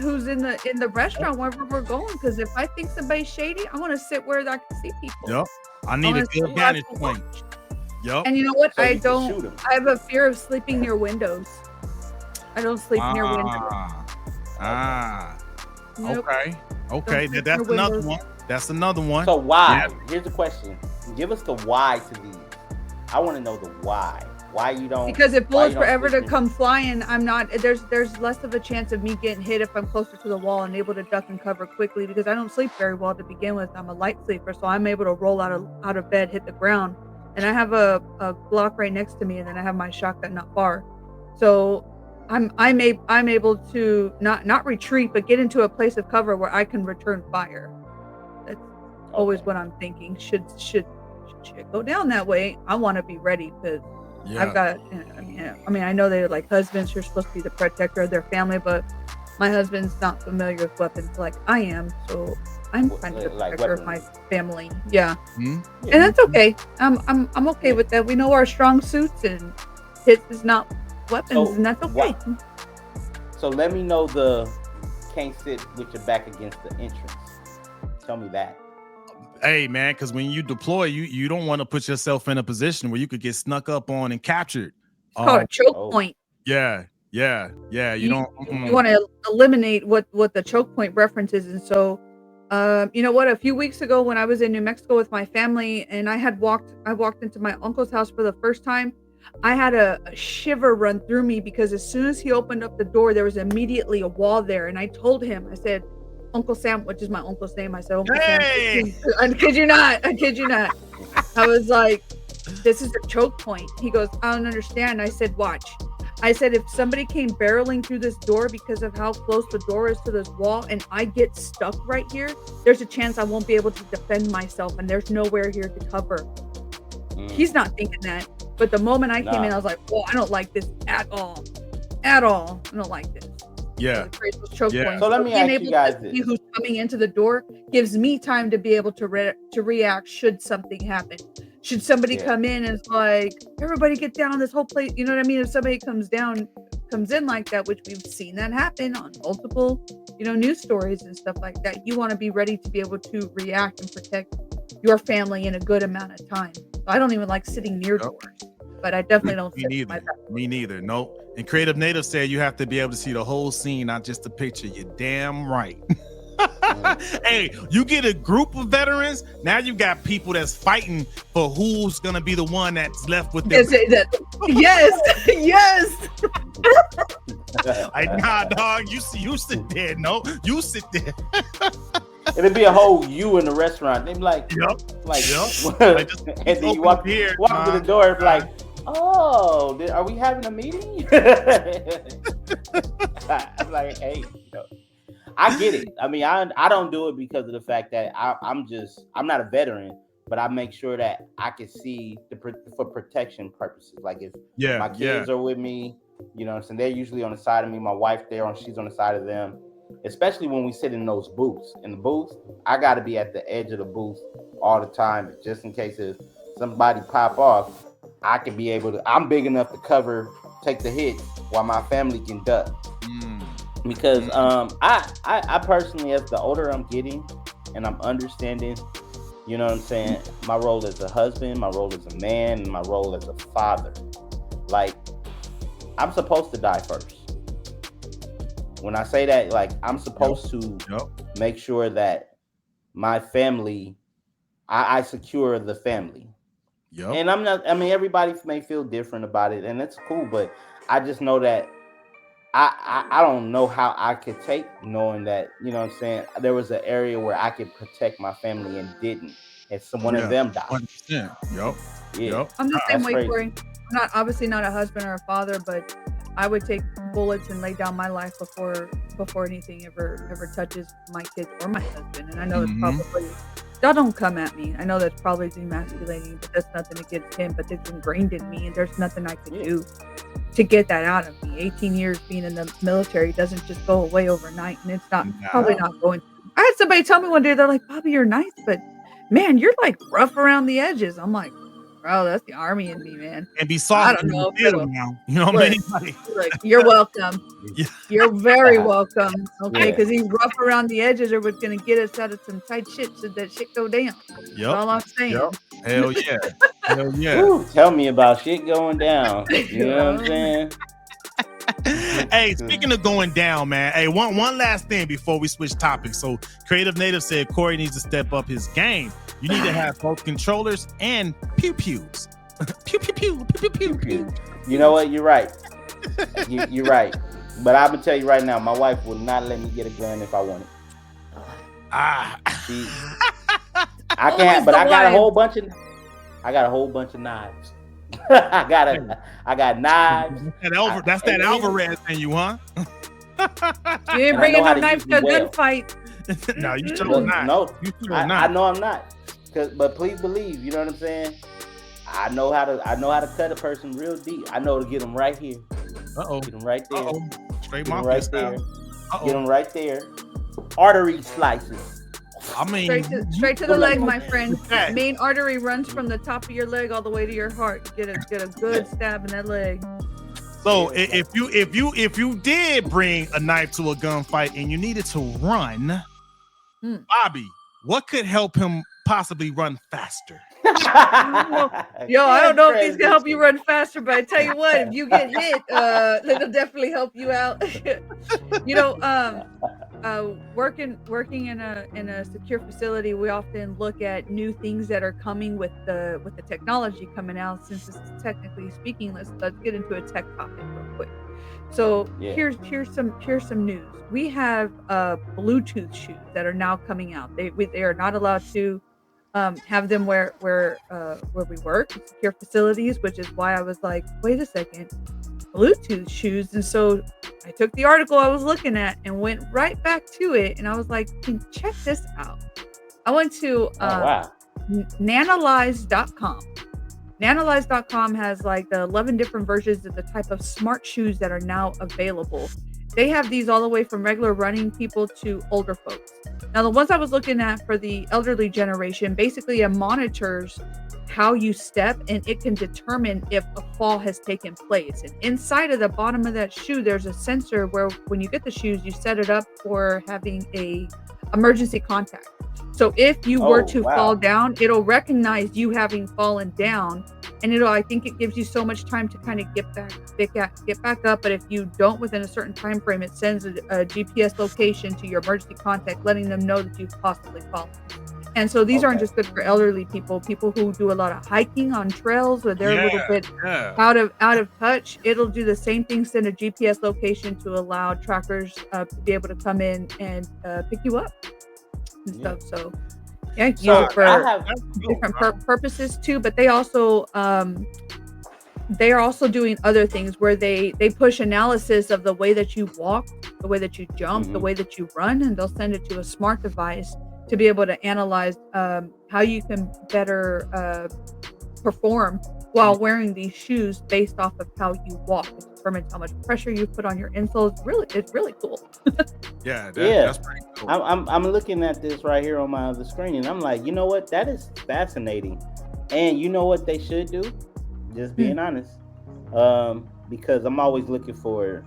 who's in the restaurant wherever we're going because if I think somebody's shady, I want to sit where I can see people. Yep. I need a good vantage point. Yep. And you know what? So I have a fear of sleeping near windows. I don't sleep near windows. Okay. That's another one. That's another one. So why? Yeah. Here's the question. Give us the why to these. I want to know the why. Why you don't? Because if bullets were ever to come flying, I'm not. There's less of a chance of me getting hit if I'm closer to the wall and able to duck and cover quickly because I don't sleep very well to begin with. I'm a light sleeper, so I'm able to roll out of bed, hit the ground, and I have a Glock right next to me, and then I have my shotgun not far. So I'm able to not retreat, but get into a place of cover where I can return fire. That's always what I'm thinking. Should it go down that way, I want to be ready because I've got, I mean, I know they're like husbands who are supposed to be the protector of their family, but my husband's not familiar with weapons like I am, so I'm kind of the protector of my family. Yeah. And that's okay. I'm okay with that. We know our strong suits, and his is not weapons, and that's okay. So let me know the can't sit with your back against the entrance. Tell me that. Hey man, because when you deploy, you don't want to put yourself in a position where you could get snuck up on and captured. It's called a choke point. Yeah. You don't. You want to eliminate what the choke point references, and so, you know what? A few weeks ago, when I was in New Mexico with my family, and I walked into my uncle's house for the first time, I had a shiver run through me because as soon as he opened up the door, there was immediately a wall there, and I told him, I said, Uncle Sam, which is my uncle's name. I said, Uncle Sam. I kid you not. I was like, this is a choke point. He goes, I don't understand. I said, watch. I said, if somebody came barreling through this door because of how close the door is to this wall and I get stuck right here, there's a chance I won't be able to defend myself and there's nowhere here to cover. He's not thinking that. But the moment I came in, I was like, well, I don't like this at all. I don't like this. Yeah. So let me ask you guys this. Who's coming into the door gives me time to be able to react should something happen. Should somebody come in and it's like, everybody get down, this whole place, you know what I mean? If somebody comes in like that, which we've seen that happen on multiple, news stories and stuff like that, you want to be ready to be able to react and protect your family in a good amount of time. So I don't even like sitting near doors, but I definitely don't sit in my back. Me neither. Nope. And Creative Native said you have to be able to see the whole scene, not just the picture. You're damn right. Hey, you get a group of veterans, now you got people that's fighting for who's gonna be the one that's left with them. Yes. Like, nah, dog, you sit there. No, you sit there. It'd be a whole you in the restaurant. They'd be like, yep. And then you walk to the door, it's like, oh, are we having a meeting? I'm like, hey, I get it. I mean, I don't do it because of the fact that I'm not a veteran, but I make sure that I can see for protection purposes. Like if my kids are with me, you know what I'm saying? They're usually on the side of me. My wife she's on the side of them. Especially when we sit in those booths. In the booth, I got to be at the edge of the booth all the time, just in case if somebody pop off, I can be able to. I'm big enough to take the hit while my family can duck. Because I personally, as the older I'm getting, and I'm understanding, you know what I'm saying, my role as a husband, my role as a man, and my role as a father. Like, I'm supposed to die first. When I say that, like, I'm supposed to make sure that my family, I secure the family. And everybody may feel different about it, and that's cool, but I just know that I don't know how I could take knowing that, you know what I'm saying, there was an area where I could protect my family and didn't. And one of them died. 100%. Yep. I'm the same way, Corey. I'm obviously not a husband or a father, but I would take bullets and lay down my life before anything ever touches my kids or my husband. And I know it's probably, y'all don't come at me. I know that's probably demasculating, but that's nothing against him, but it's ingrained in me and there's nothing I can do to get that out of me. 18 years being in the military doesn't just go away overnight, and it's probably not going. I had somebody tell me one day, they're like, Bobby, you're nice, but man, you're like rough around the edges. I'm like, bro, that's the Army in me, man. And be soft. I don't know. Now. You know what I mean? Like, you're welcome. You're very welcome. Okay, because these rough around the edges are what's going to get us out of some tight shit so that shit go down. That's all I'm saying. Hell yeah. Hell yeah. Ooh, tell me about shit going down. You know what I'm saying? Hey, speaking of going down, man. Hey, one last thing before we switch topics. So, Creative Native said Corey needs to step up his game. You need to have both controllers and pew-pews. Pew-pew-pew. You know what? You're right. You're right. But I'm going to tell you right now, my wife would not let me get a gun if I wanted. I can't, but I got a whole bunch of knives. I got knives. That's that Alvarez in you, huh? You ain't bringing no knives to a gunfight. No, you chose not. No, I know I'm not. But please believe, you know what I'm saying? I know how to cut a person real deep. I know to get them right here. Get them right there. Straight Get them mafia right style. there. Get them right there. Artery slices. I mean, straight to the leg, my friend. Main artery runs from the top of your leg all the way to your heart. Get a good stab in that leg. So if you did bring a knife to a gunfight and you needed to run, Bobby, what could help him possibly run faster? Yo, I don't know if these can help you run faster, but I tell you what, if you get hit, it'll definitely help you out. Working in a secure facility, we often look at new things that are coming with the technology coming out. Since this is technically speaking, let's get into a tech topic real quick. So here's some news. We have Bluetooth shoes that are now coming out. They are not allowed to have them where we work, secure facilities, which is why I was like, wait a second, Bluetooth shoes. And so I took the article I was looking at and went right back to it, and I was like, check this out. I went to Nanalyze.com. Nanalyze.com has like the 11 different versions of the type of smart shoes that are now available. They have these all the way from regular running people to older folks. Now, the ones I was looking at for the elderly generation, basically it monitors how you step, and it can determine if a fall has taken place. And inside of the bottom of that shoe, there's a sensor where when you get the shoes, you set it up for having a emergency contact. So if you were to fall down, it'll recognize you having fallen down, and I think it gives you so much time to kind of get back up. But if you don't within a certain time frame, it sends a GPS location to your emergency contact, letting them know that you've possibly fallen. And so these aren't just good for elderly people who do a lot of hiking on trails where they're a little bit out of touch. It'll do the same thing, send a GPS location to allow trackers to be able to come in and pick you up and stuff. So use it for different purposes too. But they also they are also doing other things where they push analysis of the way that you walk, the way that you jump, the way that you run, and they'll send it to a smart device to be able to analyze how you can better perform while wearing these shoes based off of how you walk. It determines how much pressure you put on your insoles. It's really cool. That's pretty cool. I'm looking at this right here on my other screen, and I'm like, you know what? That is fascinating. And you know what they should do? Just being honest. Because I'm always looking for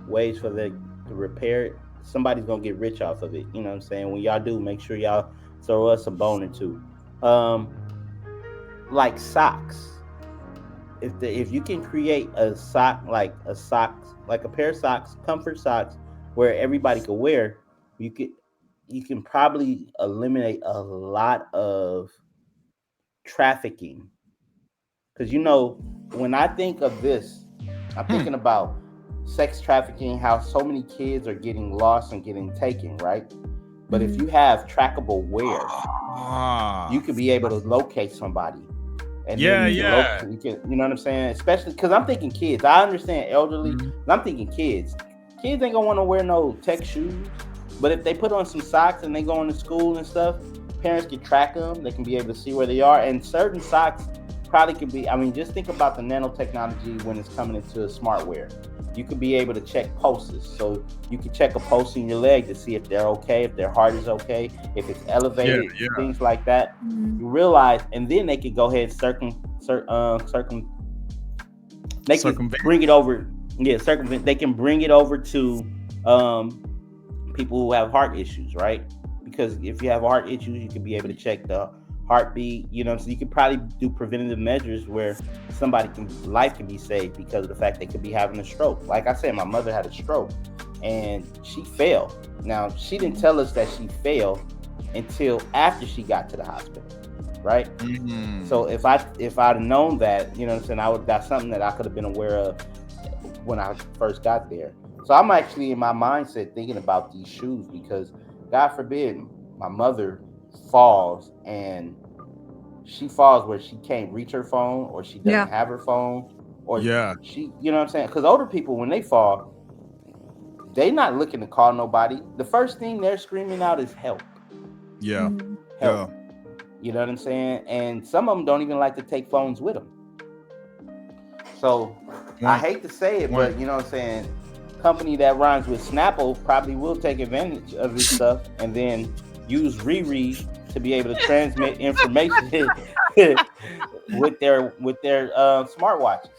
ways for them to repair it. Somebody's gonna get rich off of it. You know what I'm saying? When y'all do, make sure y'all throw us a bone or two. Like socks. If you can create a sock, like a pair of socks, comfort socks, where everybody can wear, you can probably eliminate a lot of trafficking. Because when I think of this, I'm thinking about sex trafficking, how so many kids are getting lost and getting taken, right? But if you have trackable wear, you could be able to locate somebody. And you can, you know what I'm saying? Especially because I'm thinking kids. I understand elderly, but I'm thinking kids. Kids ain't gonna want to wear no tech shoes. But if they put on some socks and they go into school and stuff, parents can track them. They can be able to see where they are. And certain socks probably could be, just think about the nanotechnology when it's coming into smartwear. You could be able to check pulses. So you can check a pulse in your leg to see if they're okay, if their heart is okay, if it's elevated, things like that. You realize, and then they can go ahead and bring it over. They can bring it over to people who have heart issues, right? Because if you have heart issues, you can be able to check the heartbeat, so you could probably do preventative measures where life can be saved because of the fact they could be having a stroke. Like I said, my mother had a stroke and she fell. Now, she didn't tell us that she fell until after she got to the hospital, right? So if I'd have known that, that's something that I could have been aware of when I first got there. So I'm actually in my mindset thinking about these shoes because God forbid my mother falls and she falls where she can't reach her phone or she doesn't have her phone or she, you know what I'm saying? Because older people, when they fall, they not looking to call nobody. The first thing they're screaming out is help. Help. You know what I'm saying? And some of them don't even like to take phones with them. So I hate to say it, but you know what I'm saying? Company that rhymes with Snapple probably will take advantage of this stuff and then use Riri to be able to transmit information with their smartwatches.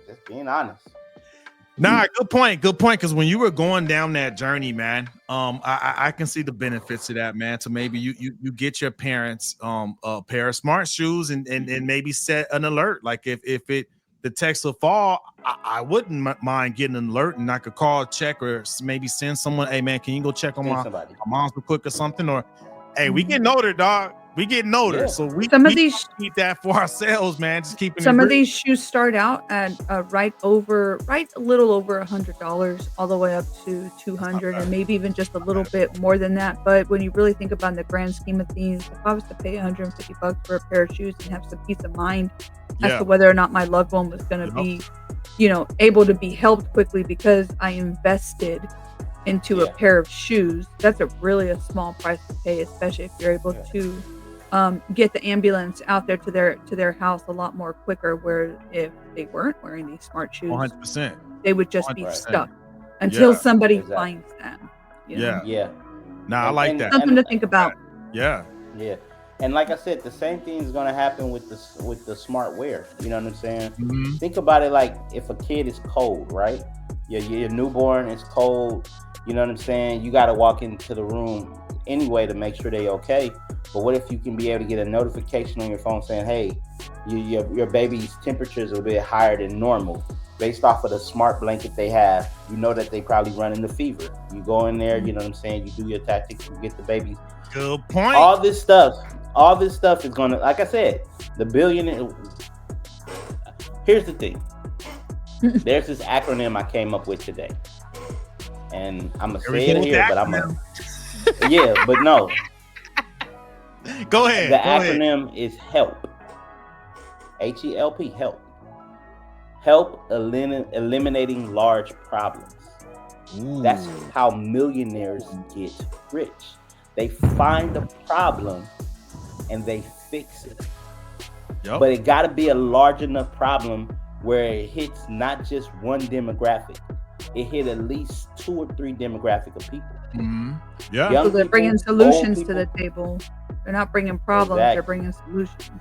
Just being honest. Nah, good point. Good point. Because when you were going down that journey, man, I can see the benefits of that, man. So maybe you get your parents a pair of smart shoes and maybe set an alert. Like if the text will fall, I wouldn't mind getting an alert, and I could call, check, or maybe send someone. Hey, man, can you go check on my mom's real quick or something? Or hey, we getting older, dog. We getting older, so we keep that for ourselves, man. Just keeping some of these shoes start out at right a little over $100, all the way up to $200, and maybe even just a little bit more than that. But when you really think about in the grand scheme of things, if I was to pay $150 for a pair of shoes and have some peace of mind as to whether or not my loved one was going to be, able to be helped quickly because I invested into a pair of shoes, that's really a small price to pay, especially if you're able to get the ambulance out there to their house a lot more quicker, where if they weren't wearing these smart shoes, 100%, they would just be stuck until somebody finds them. I like that. Something to think about. Yeah. And like I said, the same thing is going to happen with the smart wear. You know what I'm saying? Mm-hmm. Think about it like if a kid is cold, right? Your newborn is cold. You know what I'm saying? You got to walk into the room anyway to make sure they're okay. But what if you can be able to get a notification on your phone saying, hey, your baby's temperature is a bit higher than normal based off of the smart blanket they have. You know that they probably running the fever. You go in there, you know what I'm saying? You do your tactics, you get the baby. Good point. All this stuff is going to, like I said, the billionaire. Here's the thing. There's this acronym I came up with today. And I'm going to say it here, but I'm going to. Yeah, but no. Go ahead. The acronym is HELP. HELP, help. Help eliminating large problems. Ooh. That's how millionaires get rich. They find a problem and they fix it. Yep. But it got to be a large enough problem where it hits not just one demographic. It hit at least 2 or 3 demographic of people. Mm-hmm. Yeah. So they're bringing solutions to the table. They're not bringing problems. Exactly. They're bringing solutions.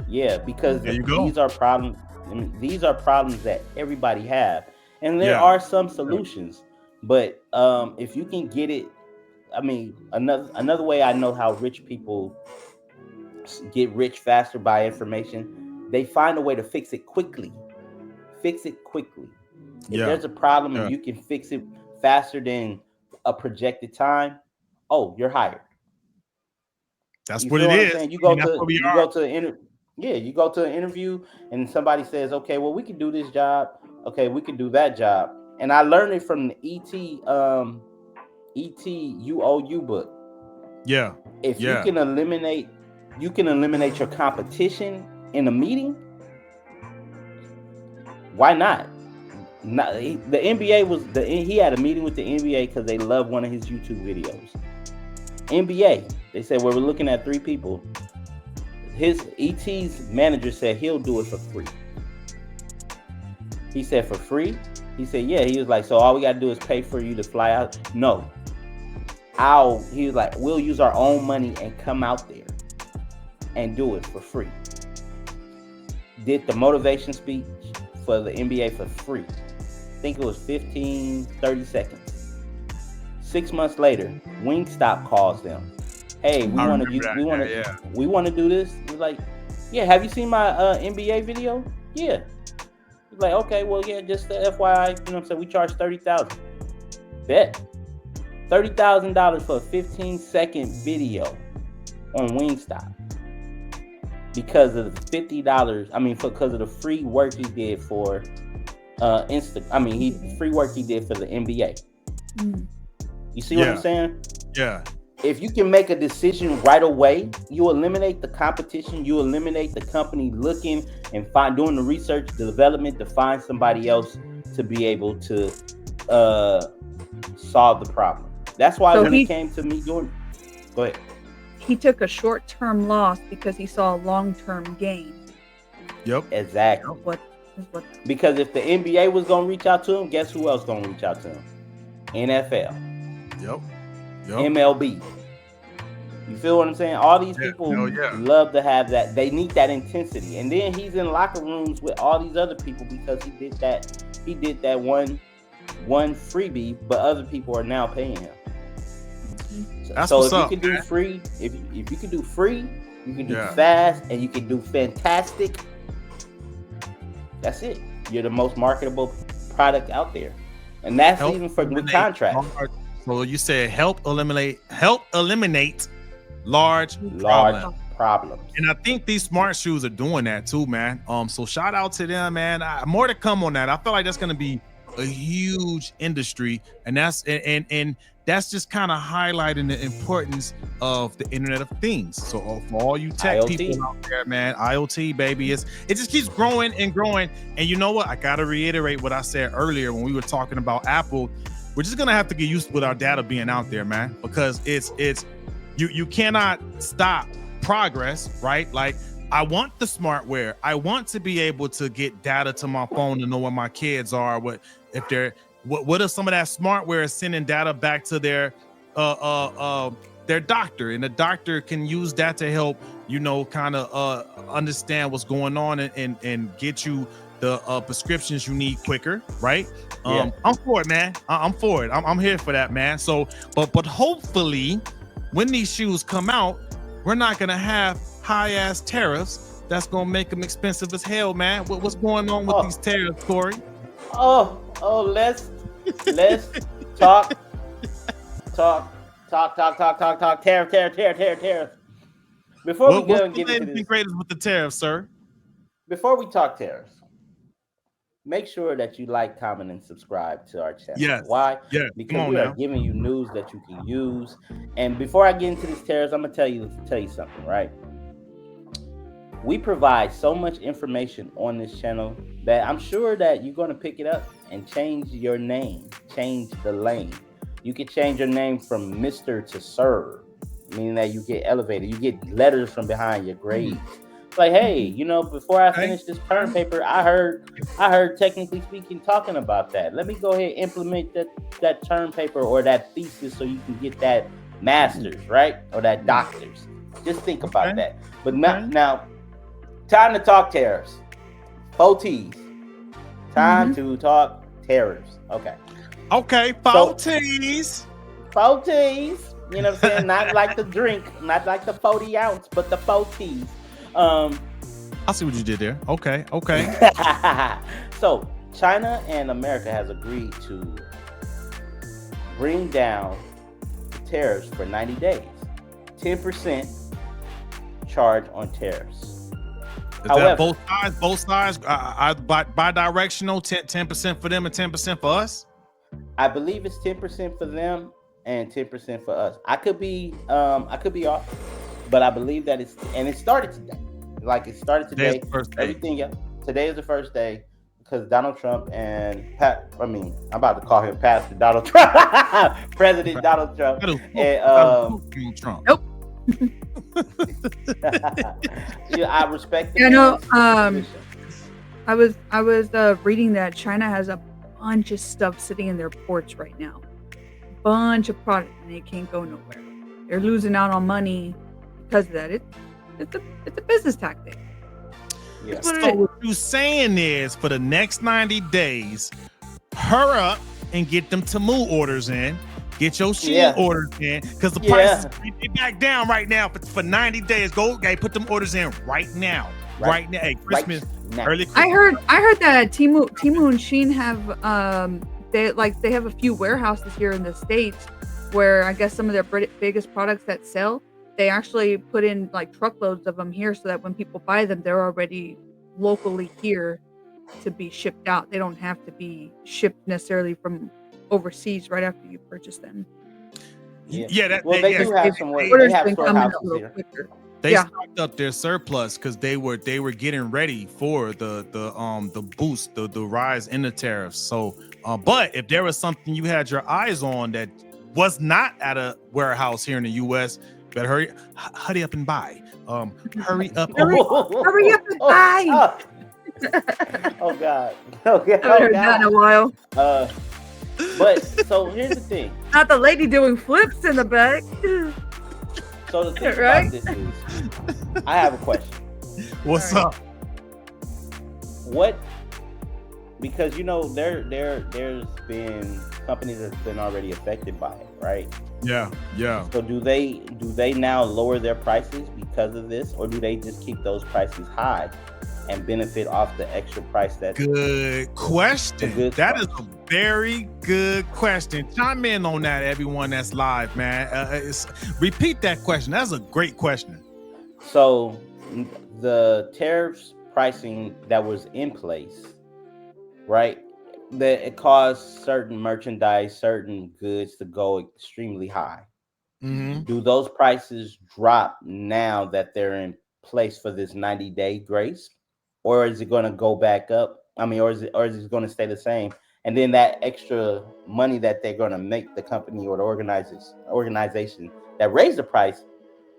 Yeah, because these are problems. These are problems that everybody have, and there are some solutions. But if you can get it, I mean, another way I know how rich people get rich faster by information. They find a way to fix it quickly. If there's a problem and you can fix it faster than a projected time, you're hired. That's what it is. You go to an interview and somebody says, okay, well, we can do this job. Okay, we can do that job. And I learned it from the ET UOU book. Yeah. If you can eliminate your competition in a meeting, why not? The NBA he had a meeting with the NBA because they love one of his YouTube videos. NBA, they said, well, we're looking at 3 people. His ET's manager said he'll do it for free. He said, for free? He said, yeah. He was like, so all we got to do is pay for you to fly out? No. He was like, we'll use our own money and come out there and do it for free. Did the motivation speech for the NBA for free. I think it was 15-30 seconds. 6 months later, Wingstop calls them. Hey, we want to do this. He's like, yeah, have you seen my NBA video? Yeah. He's like, okay, well, yeah, just the FYI, you know what I'm saying? We charge $30,000. Bet. $30,000 for a 15-second video on Wingstop. Because of the $50, because of the free work he did for free work he did for the NBA. Mm. You see what I'm saying? Yeah. If you can make a decision right away, you eliminate the competition, you eliminate the company looking and doing the research, the development to find somebody else to be able to solve the problem. That's why when it came to me doing, go ahead. he took a short-term loss because he saw a long-term gain. Yep. Exactly. Because if the NBA was gonna reach out to him, guess who else gonna reach out to him? NFL. Yep. MLB. You feel what I'm saying? All these people love to have that. They need that intensity. And then he's in locker rooms with all these other people because he did that. He did that one freebie, but other people are now paying him. So if you can do free, if you can do free, you can do fast, and you can do fantastic. That's it. You're the most marketable product out there, and that's even for with contracts. So you said help eliminate large problems. And I think these smart shoes are doing that too, man. So shout out to them, man. More to come on that. I feel like that's going to be a huge industry, and that's just kind of highlighting the importance of the Internet of Things. So for all you tech IoT. people out there, man, IoT, baby, it just keeps growing and growing. And you know what? I got to reiterate what I said earlier when we were talking about Apple. We're just gonna have to get used with our data being out there, man, because you cannot stop progress, right? Like, I want the smart wear. I want to be able to get data to my phone to know where my kids are. What if some of that smart wear is sending data back to their doctor, and the doctor can use that to help, kind of understand what's going on and get you the prescriptions you need quicker, right? I'm for it, man. I'm for it. I'm here for that, man. So, but hopefully, when these shoes come out, we're not gonna have high-ass tariffs that's gonna make them expensive as hell, man. What's going on with these tariffs, Corey? Let's talk. Tariff. Before we go and get into this, greatest with the tariffs, sir. Before we talk tariffs, make sure that you like, comment, and subscribe to our channel. Yes. Why? Yeah. Because we are giving you news that you can use. And before I get into these tariffs, I'm gonna tell you something, right? We provide so much information on this channel that I'm sure that you're gonna pick it up and change your name, change the lane. You can change your name from Mr. to Sir, meaning that you get elevated. You get letters from behind your grades. Like, hey, before I finish this term paper, I heard technically speaking talking about that. Let me go ahead and implement that term paper or that thesis so you can get that master's, right? Or that doctor's. Just think about that. But now, time to talk tariffs. 4 T's. Time to talk tariffs. Okay. 4 T's. 4 T's. You know what I'm saying? Not like the drink, not like the 40 ounce, but the 4 T's. I see what you did there. Okay. So China and America has agreed to bring down the tariffs for 90 days. 10% charge on tariffs. However, that both sides bi-directional, 10% for them and 10% for us? I believe it's 10% for them and 10% for us. I could be off, but I believe that it started today. Like, it started today. Everything else. Today is the first day because Donald Trump and I'm about to call him Pastor Donald Trump, President Donald Trump, and Trump. Nope. I respect. I was reading that China has a bunch of stuff sitting in their ports right now, bunch of product, and they can't go nowhere. They're losing out on money because of that. It's a business tactic. Yeah. So what you're saying is, for the next 90 days, hurry up and get them Temu orders in. Get your shit orders in, because the prices are back down right now for 90 days. Go, put them orders in right now. Right now. Hey, Christmas, early Christmas. I heard that Temu and Shein have they have a few warehouses here in the States where I guess some of their biggest products that sell, they actually put in like truckloads of them here so that when people buy them, they're already locally here to be shipped out. They don't have to be shipped necessarily from overseas right after you purchase them. They do have some ways. They have storehouses here. They stocked up their surplus because they were getting ready for the boost, the rise in the tariffs. So, but if there was something you had your eyes on that was not at a warehouse here in the U.S., better hurry up and buy. Hurry up. Hurry up and buy. Oh God. Okay. I haven't heard that in a while. But so here's the thing. Not the lady doing flips in the back. So the thing Right? about this is, I have a question. What's All up? What? Because there's been companies that's been already affected by it, right? Yeah. So do they now lower their prices because of this, or do they just keep those prices high and benefit off the extra price? That's good question. That is a very good question. Chime in on that, everyone that's live, man. Repeat that question. That's a great question. So the tariffs pricing that was in place, right? That it caused certain merchandise, certain goods to go extremely high. Mm-hmm. Do those prices drop now that they're in place for this 90-day grace, or is it going to go back up? I mean, or is it going to stay the same? And then that extra money that they're going to make, the company or the organization that raised the price,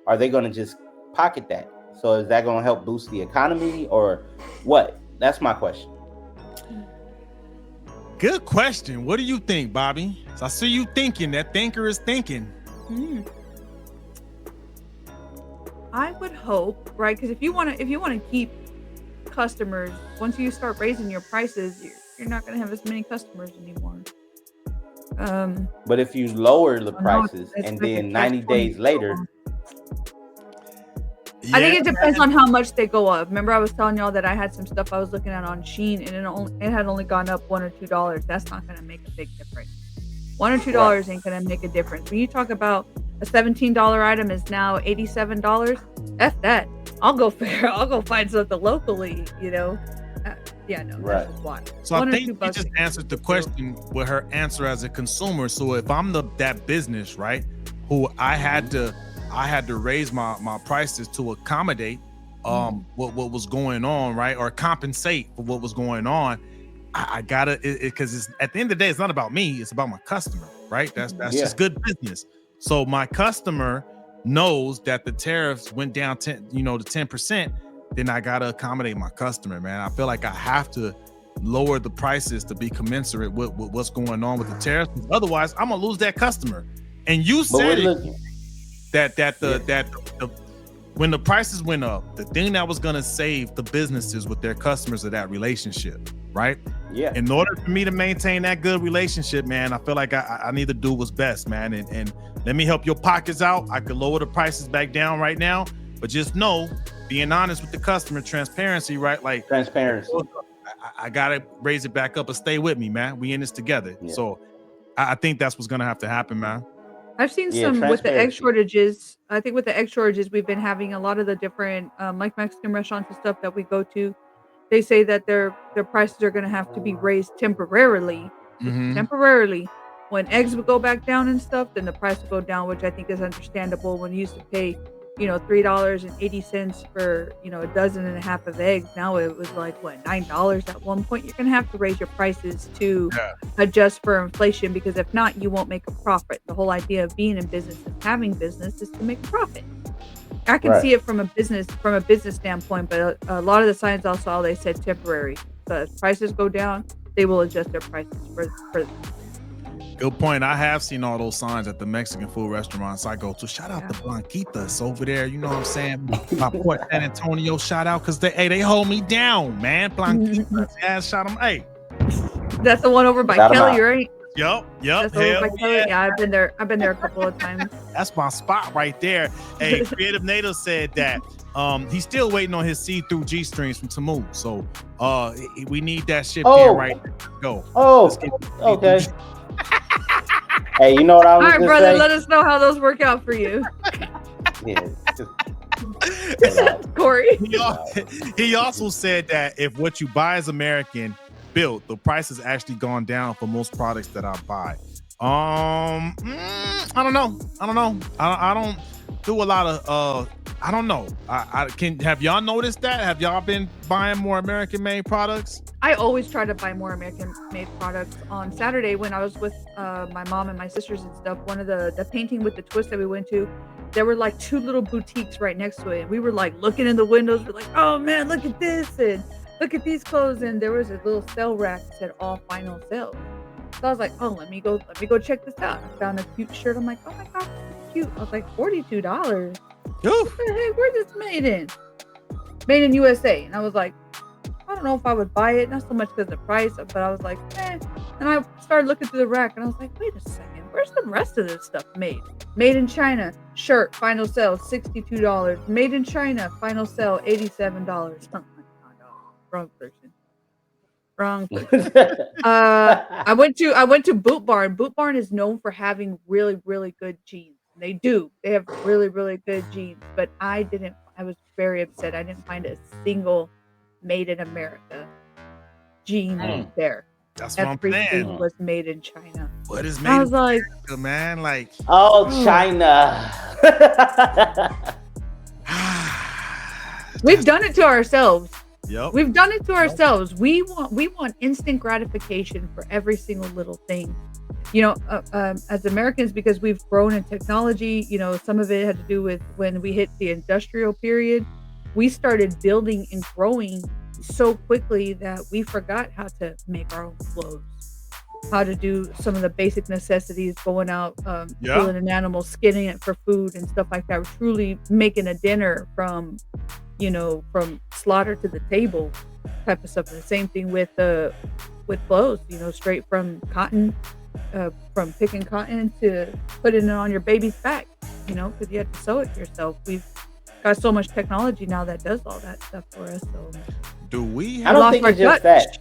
are they going to just pocket that? So is that going to help boost the economy, or what? That's my question. Good question. What do you think, Bobby? So I see you thinking. That thinker is thinking. I would hope, right? Because if you want to keep customers, once you start raising your prices, you're not going to have as many customers anymore. But if you lower the prices and then 90 days later, I think it depends on how much they go up. Remember, I was telling y'all that I had some stuff I was looking at on Shein, and it had only gone up $1 or $2. That's not going to make a big difference. $1 or $2 ain't going to make a difference. When you talk about a $17 item is now $87, F that. I'll go find something locally. Yeah, no, right. That's why. So I think you just answered the question with her answer as a consumer. So if I'm that business, right, who I had to raise my prices to accommodate what was going on, right, or compensate for what was going on, I gotta, because it's at the end of the day, it's not about me, it's about my customer, right? That's just good business. So my customer knows that the tariffs went down to 10%, then I gotta accommodate my customer, man. I feel like I have to lower the prices to be commensurate with what's going on with the tariffs. Otherwise, I'm gonna lose that customer. And you said that when the prices went up, the thing that was gonna save the businesses with their customers of that relationship, right? Yeah. In order for me to maintain that good relationship, man, I feel like I need to do what's best, man. And let me help your pockets out. I could lower the prices back down right now, but just know, being honest with the customer, transparency, right? Like transparency. I gotta raise it back up and stay with me, man. We in this together. Yeah. So I think that's what's gonna have to happen, man. I've seen some with the egg shortages. I think with the egg shortages, we've been having a lot of the different like Mexican restaurants and stuff that we go to. They say that their prices are going to have to be raised temporarily. Temporarily. When eggs would go back down and stuff, then the price would go down, which I think is understandable. When you used to pay, $3.80 for, a dozen and a half of eggs. Now it was like, what, $9 at one point? You're going to have to raise your prices to adjust for inflation, because if not, you won't make a profit. The whole idea of being in business and having business is to make a profit. I can see it from a business standpoint, but a lot of the signs I saw, they said temporary. So as prices go down, they will adjust their prices for Good point. I have seen all those signs at the Mexican food restaurants I go to. Shout out to Blanquitas over there. You know what I'm saying? My Port San Antonio, shout out, because they hold me down, man. Blanquitas. Yeah, shout them. Hey. That's the one over by Kelly, right? Yep. That's over by Kelly. Yeah, I've been there a couple of times. That's my spot right there. Hey, Creative Native said that he's still waiting on his see-through G-strings from Tamu. So we need that shit there right now. Go. Oh, okay. Hey, you know what I was all right, brother, say? Let us know how those work out for you. Yeah. Corey. He also said that if what you buy is American built, the price has actually gone down for most products that I buy. I don't know. I don't do a lot of I don't know. I can have y'all noticed that? Have y'all been buying more American-made products? I always try to buy more American-made products. On Saturday, when I was with my mom and my sisters and stuff, one of the painting with the twist that we went to, there were like 2 little boutiques right next to it. And we were like looking in the windows. We're like, oh man, look at this and look at these clothes. And there was a little sale rack that said all final sales. So I was like, oh, let me go check this out. I found a cute shirt. I'm like, oh my god, this is cute. I was like, $42. What the heck? Where's this made in? Made in USA. And I was like, I don't know if I would buy it. Not so much because of the price, but I was like, eh. And I started looking through the rack and I was like, wait a second. Where's the rest of this stuff made? Made in China. Shirt. Final sale. $62. Made in China. Final sale. $87. Oh my god. Wrong person. Wrong person. I went to Boot Barn. Boot Barn is known for having really, really good jeans. They do. They have really, really good jeans. But I was very upset. I didn't find a single made in America jean there. That's what I'm saying. Everything was made in China. What is made I was in like, America, man? Like, China. we've done it to ourselves. Yep. We've done it to ourselves. We want instant gratification for every single little thing. You know, as Americans, because we've grown in technology, you know, some of it had to do with when we hit the industrial period. We started building and growing so quickly that we forgot how to make our own clothes, how to do some of the basic necessities, going out, killing an animal, skinning it for food and stuff like that. We're truly making a dinner from slaughter to the table type of stuff. And the same thing with clothes, you know, straight from cotton, from picking cotton to putting it on your baby's back, you know, because you had to sew it yourself. We've got so much technology now that does all that stuff for us. So do we I don't think it's just that.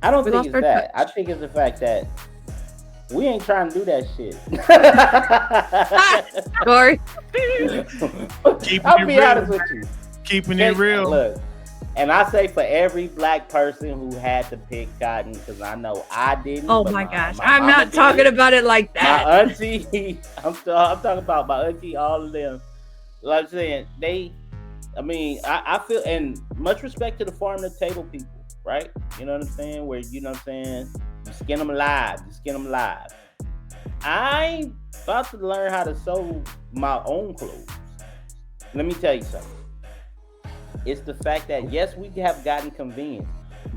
I don't think it's that. touch. I think it's the fact that we ain't trying to do that shit. Sorry. I'll be honest with you. Keeping it real. Look, and I say for every black person who had to pick cotton, because I know I didn't. Oh my gosh. I'm not talking about it like that. My auntie, I'm talking about my auntie, all of them. Like I'm saying, I feel, and much respect to the farm to table people, right? You know what I'm saying? Where, you know what I'm saying? You skin them alive. I'm about to learn how to sew my own clothes. Let me tell you something. It's the fact that, yes, we have gotten convenience,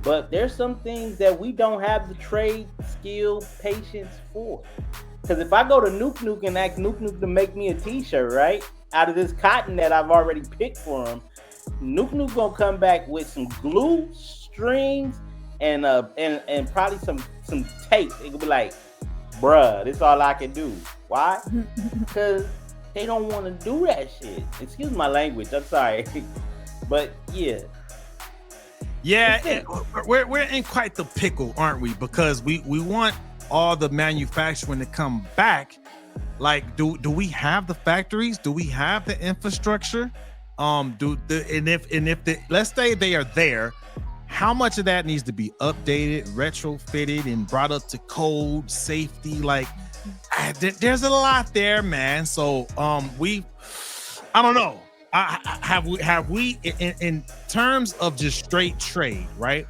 but there's some things that we don't have the trade, skill, patience for. Because if I go to Nuke and ask Nuke to make me a t-shirt, right, out of this cotton that I've already picked for him, Nuke gonna come back with some glue, strings, and probably some tape. It could be like, bruh, this is all I can do. Why? Because they don't want to do that shit. Excuse my language. I'm sorry. But yeah, we're in quite the pickle, aren't we? Because we want all the manufacturing to come back. Like, do we have the factories? Do we have the infrastructure? Let's say they are there, how much of that needs to be updated, retrofitted, and brought up to code, safety? Like, there's a lot there, man. So I don't know. Have we in terms of just straight trade, right?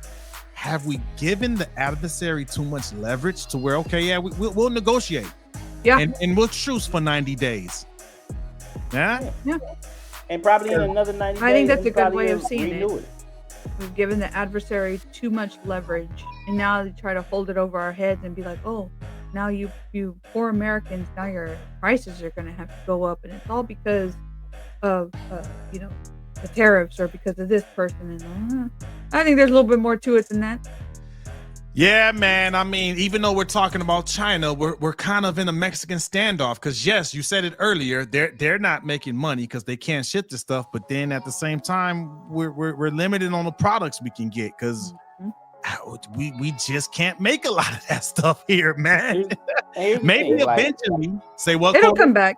Have we given the adversary too much leverage to where, okay, yeah, we'll negotiate, and we'll truce for 90 days, yeah, and probably in another 90 days. I think that's a good way of seeing it. We've given the adversary too much leverage, and now they try to hold it over our heads and be like, oh, now you poor Americans, now your prices are going to have to go up, and it's all because of the tariffs, or because of this person. And I think there's a little bit more to it than that. Yeah, man. I mean, even though we're talking about China, we're kind of in a Mexican standoff, because yes, you said it earlier, they're not making money because they can't ship the stuff, but then at the same time we're limited on the products we can get, because we just can't make a lot of that stuff here, man. Maybe eventually, say what? It'll come back.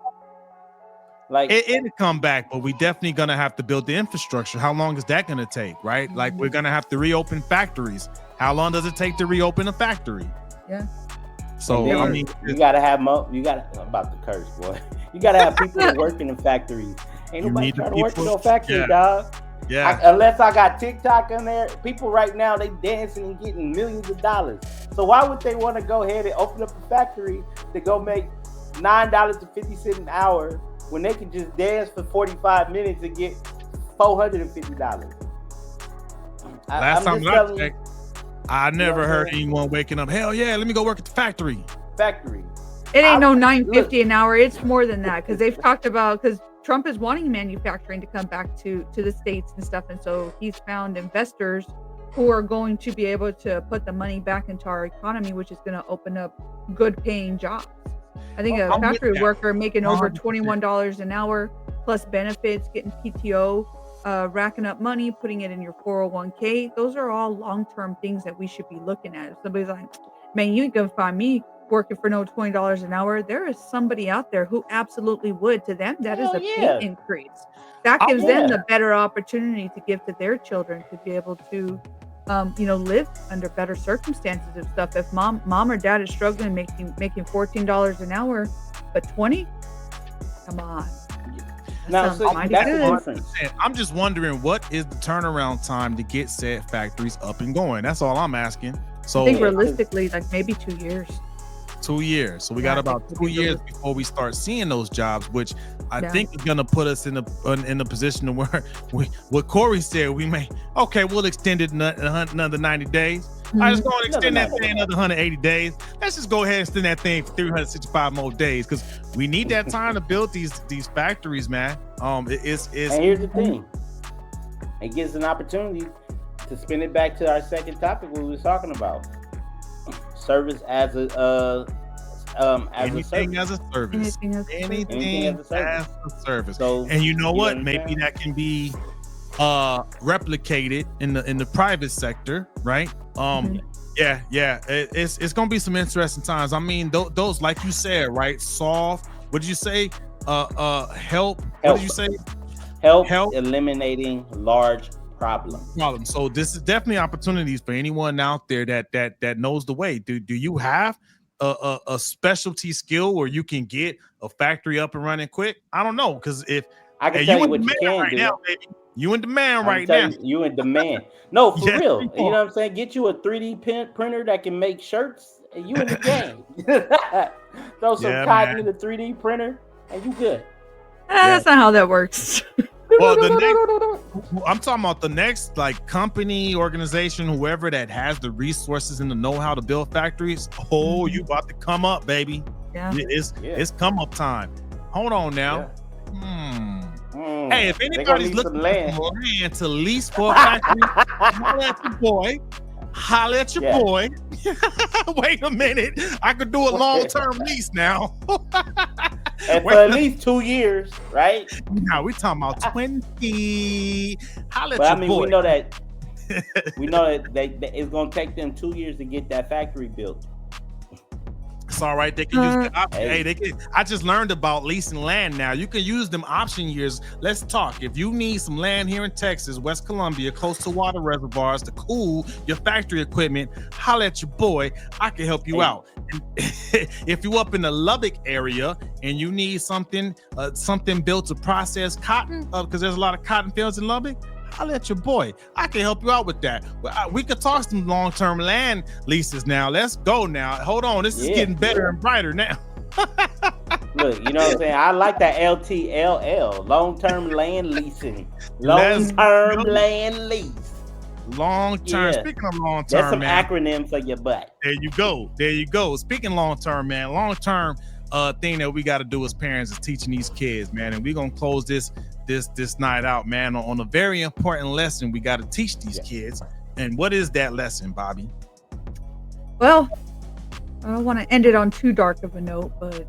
Like it'll come back, but we definitely gonna have to build the infrastructure. How long is that gonna take, right? Like, we're gonna have to reopen factories. How long does it take to reopen a factory? Yeah. So I mean, you gotta have about to curse, boy. You gotta have people that work in the factories, Ain't You nobody need the trying to work in people. no factory, Yeah. dog. Yeah. Unless I got TikTok in there, people right now they dancing and getting millions of dollars. So why would they want to go ahead and open up a factory to go make $9.50 an hour when they can just dance for 45 minutes and get $450? Last time I checked, I never what I'm heard saying? anyone waking up. Hell yeah, let me go work at the factory. Factory. It ain't no Look. $9.50 an hour. It's more than that because they've talked about because Trump is wanting manufacturing to come back to the States and stuff. And so he's found investors who are going to be able to put the money back into our economy, which is going to open up good paying jobs. I think a I'm with factory that. worker making over 100%. $21 an hour plus benefits, getting PTO, racking up money, putting it in your 401k. Those are all long-term things that we should be looking at. If somebody's like, man, you ain't gonna find me working for no $20 an hour. There is somebody out there who absolutely would. To them, that is Hell a yeah. pay increase. That I'm gives with them that. the better opportunity to give to their children to be able to, live under better circumstances and stuff. If mom or dad is struggling making $14 an hour, but 20, come on. That Now, sounds see, mighty that's the good. difference. I'm just wondering what is the turnaround time to get said factories up and going. That's all I'm asking. So I think Yeah, 'cause- realistically, like maybe 2 years. 2 years. So we Yeah, got I about think 2 it'll be years realistic. before we start seeing those jobs, which I Yeah. think is gonna put us in a position to where what Corey said we may we'll extend it another 90 days. I just going to extend that thing another 180 days. Let's just go ahead and extend that thing for 365 more days because we need that time to build these factories, man. It's And here's the thing. It gives an opportunity to spin it back to our second topic we was talking about. Service as a anything as a service. Anything as a service. Anything as a service. as a service. So And you know you what? know Maybe saying? that can be replicated in the private sector, right? Yeah. It's gonna be some interesting times. I mean, those like you said, right? Solve. What did you say? Help. What did you say? Help eliminating large problems. So this is definitely opportunities for anyone out there that knows the way. Do you have a specialty skill where you can get a factory up and running quick? I don't know, because if I can tell you what in you demand can right do. now, baby. You in demand I right can tell now. you in demand. No, for Yes, real. you You know are. what I'm saying? Get you a 3D printer that can make shirts, and you in the game. Throw some Yeah, cotton man. in the 3D printer, and you good. That's not how that works. Well, I'm talking about the next like company, organization, whoever that has the resources and the know-how to build factories. Oh, you about to come up, baby. Yeah. It's come up time. Hold on now. Hey, if They gonna anybody's need looking some for land. land to lease for a factory, holla at your boy. Holla at your Yeah. boy. Wait a minute. I could do a long-term lease now. And for at least 2 years, right? Now we talking about 20. Holla at But your I mean, boy. we know that it's gonna take them 2 years to get that factory built. It's all right. They can use the option. Hey. Hey, they can. I just learned about leasing land now. You can use them option years. Let's talk. If you need some land here in Texas, West Columbia, close to water reservoirs to cool your factory equipment, holla at your boy. I can help you out. And if you up in the Lubbock area and you need something built to process cotton, because there's a lot of cotton fields in Lubbock, holla at your boy. I can help you out with that. We could talk some long-term land leases now. Let's go now. Hold on. This is getting better and brighter now. Look, you know what I'm saying? I like that LTLL, long-term land leasing. Long-term land lease. Long-term. Yeah. Speaking of long-term, That's some man. acronyms for your butt. There you go. There you go. Speaking long-term, man. Long-term thing that we got to do as parents is teaching these kids, man. And we're gonna close this night out, man, on a very important lesson we got to teach these kids. And what is that lesson, Bobby? Well, I don't want to end it on too dark of a note, but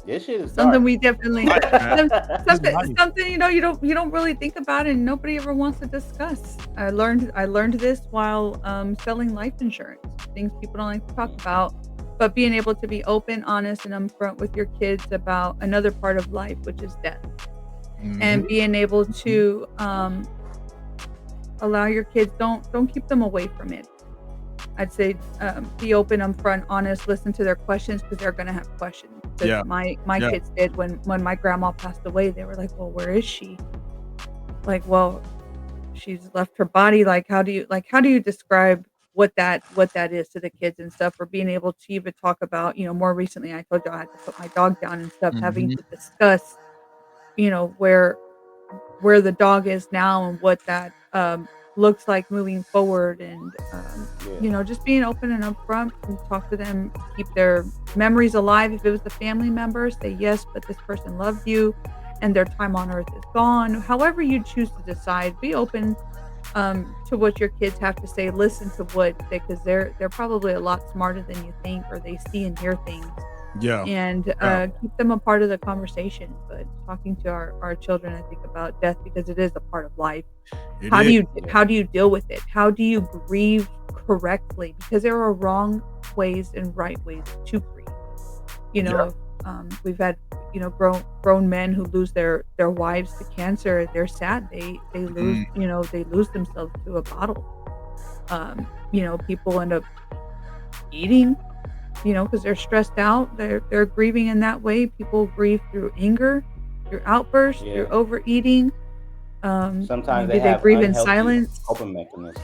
This shit is something dark. we definitely something you don't really think about and nobody ever wants to discuss. I learned this while selling life insurance, things people don't like to talk about, but being able to be open, honest, and upfront with your kids about another part of life, which is death. And being able to allow your kids, don't keep them away from it. I'd say be open, upfront, honest, listen to their questions because they're going to have questions. Because my kids did when my grandma passed away. They were like, "Well, where is she?" Like, "Well, she's left her body." Like, how do you describe what that is to the kids and stuff, or being able to even talk about, more recently, I told you I had to put my dog down and stuff, having Mhm. to discuss, where the dog is now and what that looks like moving forward, and Yeah. just being open and upfront and talk to them, keep their memories alive. If it was the family member, say yes, but this person loved you and their time on earth is gone. However you choose to decide, be open to what your kids have to say. Listen to what they, because they're probably a lot smarter than you think, or they see and hear things, Yeah. and Yeah. keep them a part of the conversation. But talking to our children, I think, about death, because it is a part of life. It How do is. you how do you deal with it? How do you grieve correctly? Because there are wrong ways and right ways to grieve. Yeah. We've had grown men who lose their wives to cancer. They're sad. They lose Mhm. they lose themselves to a bottle. People end up eating, because they're stressed out. They're grieving in that way. People grieve through anger, through outbursts, through Yeah. overeating. Sometimes they Maybe they have grieve in unhealthy silence. coping mechanisms.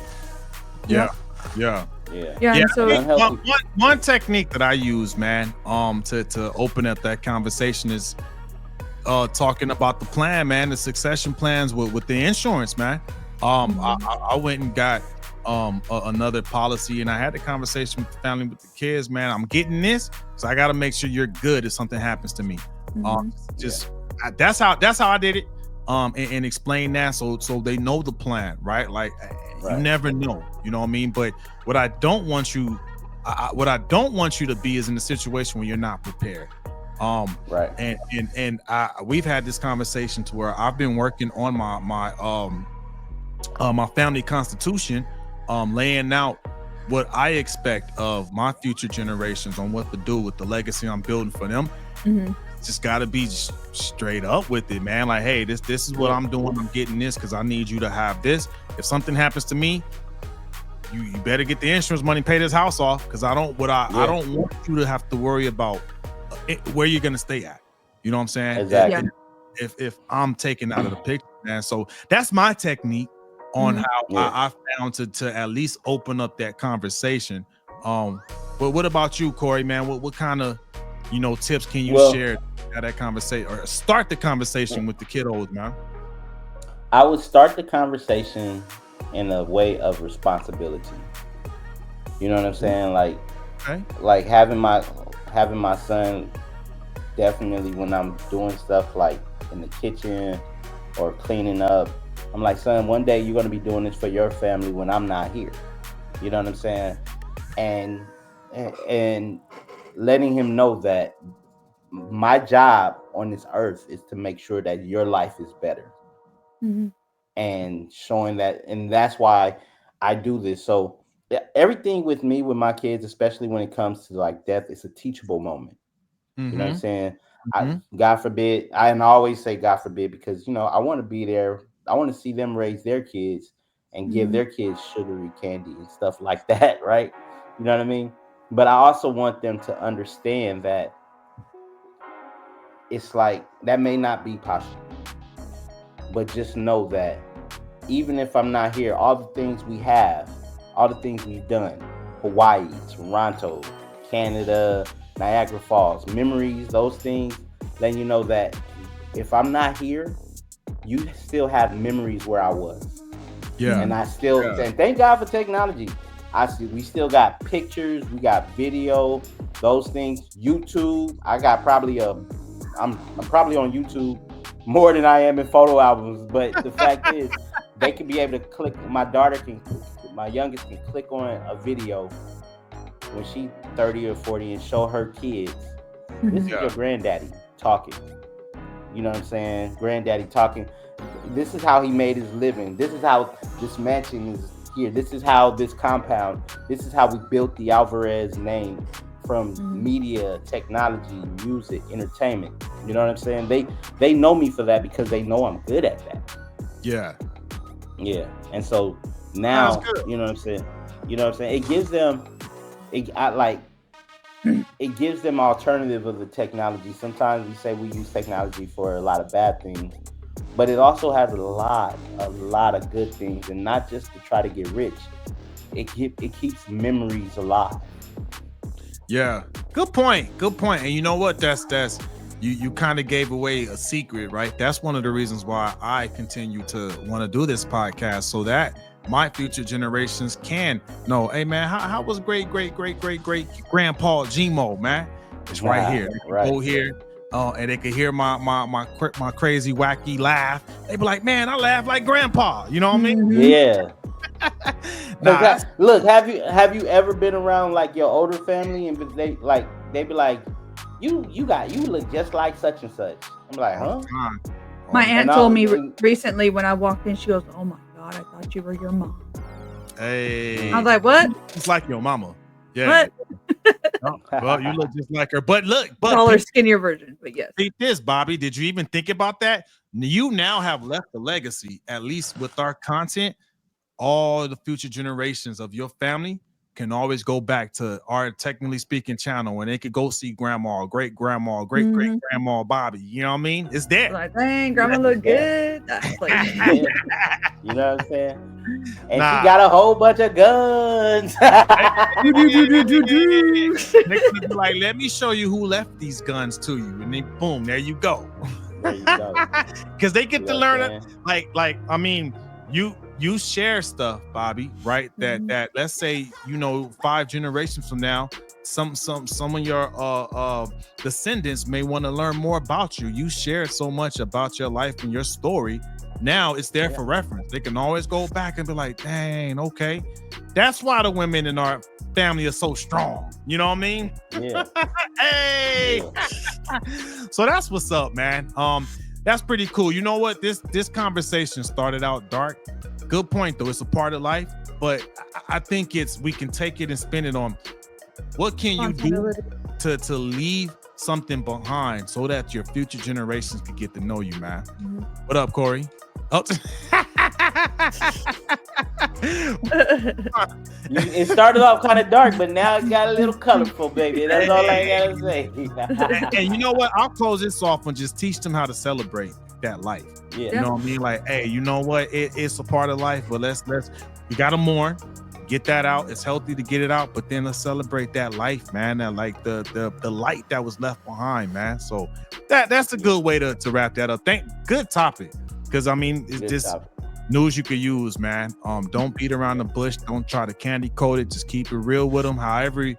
Yeah. Yep. Yeah. Yeah. Yeah, Yeah, and I so think Unhealthy. one technique that I use, man, to open up that conversation is talking about the plan, man, the succession plans with the insurance, man. I went and got another policy, and I had the conversation with the family, with the kids, man. I'm getting this, so I got to make sure you're good if something happens to me. Mhm. Just that's how I did it. And explain that so they know the plan, right? Like you Right. never know, you know what I mean? But what I don't want you to be is in a situation where you're not prepared. Right. And we've had this conversation to where I've been working on my family constitution, laying out what I expect of my future generations on what to do with the legacy I'm building for them. Mhm. Just got to be straight up with it, man. Like, hey, this is what I'm doing. I'm getting this because I need you to have this. If something happens to me, you better get the insurance money, pay this house off, because I don't want you to have to worry about where you're gonna stay at. You know what I'm saying? Exactly. If I'm taken out of the picture, man. So that's my technique on Mhm. how Yeah. I found to at least open up that conversation. But what about you, Corey, man? What kind of tips can you Well, share at that conversation, or start the conversation with the kiddos, man? I would start the conversation in a way of responsibility. You know what I'm saying? Okay. Like having my son, definitely when I'm doing stuff like in the kitchen or cleaning up, I'm like, son, one day you're gonna be doing this for your family when I'm not here. You know what I'm saying? And and letting him know that my job on this earth is to make sure that your life is better, Mhm. and showing that, and that's why I do this. So everything with me, with my kids, especially when it comes to like death, it's a teachable moment. You know what I'm Mm-hmm. saying? I Mm-hmm. God forbid, and I always say God forbid because I want to be there. I want to see them raise their kids and give Mhm. their kids sugary candy and stuff like that, right? You know what I mean? But I also want them to understand that it's like that may not be possible, but just know that even if I'm not here, all the things we have, all the things we've done, Hawaii, Toronto, Canada, Niagara Falls, memories, those things, letting you know that if I'm not here, you still have memories where I was. Yeah. And I still, Yeah. and thank God for technology. We still got pictures, we got video, those things. YouTube, I'm probably on YouTube more than I am in photo albums. But the fact is, they can be able to click. My youngest can click on a video when she's 30 or 40 and show her kids, this is Yeah. your granddaddy talking. You know what I'm saying? Granddaddy talking. This is how he made his living. This is how this mansion is here. This is how this compound. This is how we built the Alvarez name from media, technology, music, entertainment. You know what I'm saying? They know me for that because they know I'm good at that. Yeah. Yeah. And so That's now, good. you know what I'm saying? You know what I'm saying? It gives them, it gives them alternative of the technology. Sometimes we say we use technology for a lot of bad things, but it also has a lot of good things, and not just to try to get rich. It keeps memories alive. Yeah, good point. And you know what? That's you kind of gave away a secret, right? That's one of the reasons why I continue to want to do this podcast, so that my future generations can know, hey man, how was great grandpa Gmo, man? It's right here. Right. Go here. And they could hear my crazy wacky laugh. They be like, man, I laugh like grandpa. You know what I mean? Yeah. Nah, Look, have you ever been around like your older family and they be like, you look just like such and such. I'm like, huh? My aunt told me recently when I walked in, she goes, "Oh my God, I thought you were your mom." Hey, I was like, "What?" It's like your mama. Yeah. What? Well, you look just like her. But look, taller, skinnier version. But yes. Beat this, Bobby. Did you even think about that? You now have left a legacy, at least with our content. All the future generations of your family can always go back to our Technically Speaking channel, and they could go see grandma, great grandma, great grandma Bobby. You know what I mean? It's there. Like, dang, grandma look good. That's like, you know what I'm saying? And she got a whole bunch of guns. Like, let me show you who left these guns to you, and then boom, there you go. There you go. Because they get to learn it. Like, I mean, you share stuff, Bobby, right? That let's say, 5 generations from now, some of your descendants may want to learn more about you. You shared so much about your life and your story. Now it's there for reference. They can always go back and be like, dang, okay. That's why the women in our family are so strong. You know what I mean? Yeah. Hey. Yeah. So that's what's up, man. That's pretty cool. You know what? This conversation started out dark. Good point, though. It's a part of life, but I think we can take it and spin it on what can you do to leave something behind so that your future generations can get to know you, man. What up, Corey? Oh. It started off kind of dark, but now it got a little colorful, baby. That's all I gotta say. And you know what? I'll close this off and just teach them how to celebrate that life. Yeah. You know what I mean? Like, hey, you know what? It's a part of life, but let's we gotta mourn, get that out. It's healthy to get it out, but then let's celebrate that life, man. That like the light that was left behind, man. So that's a good way to wrap that up. Good topic. Because I mean, it's Good just topic. News you could use, man. Don't beat around the bush. Don't try to candy coat it. Just keep it real with them. However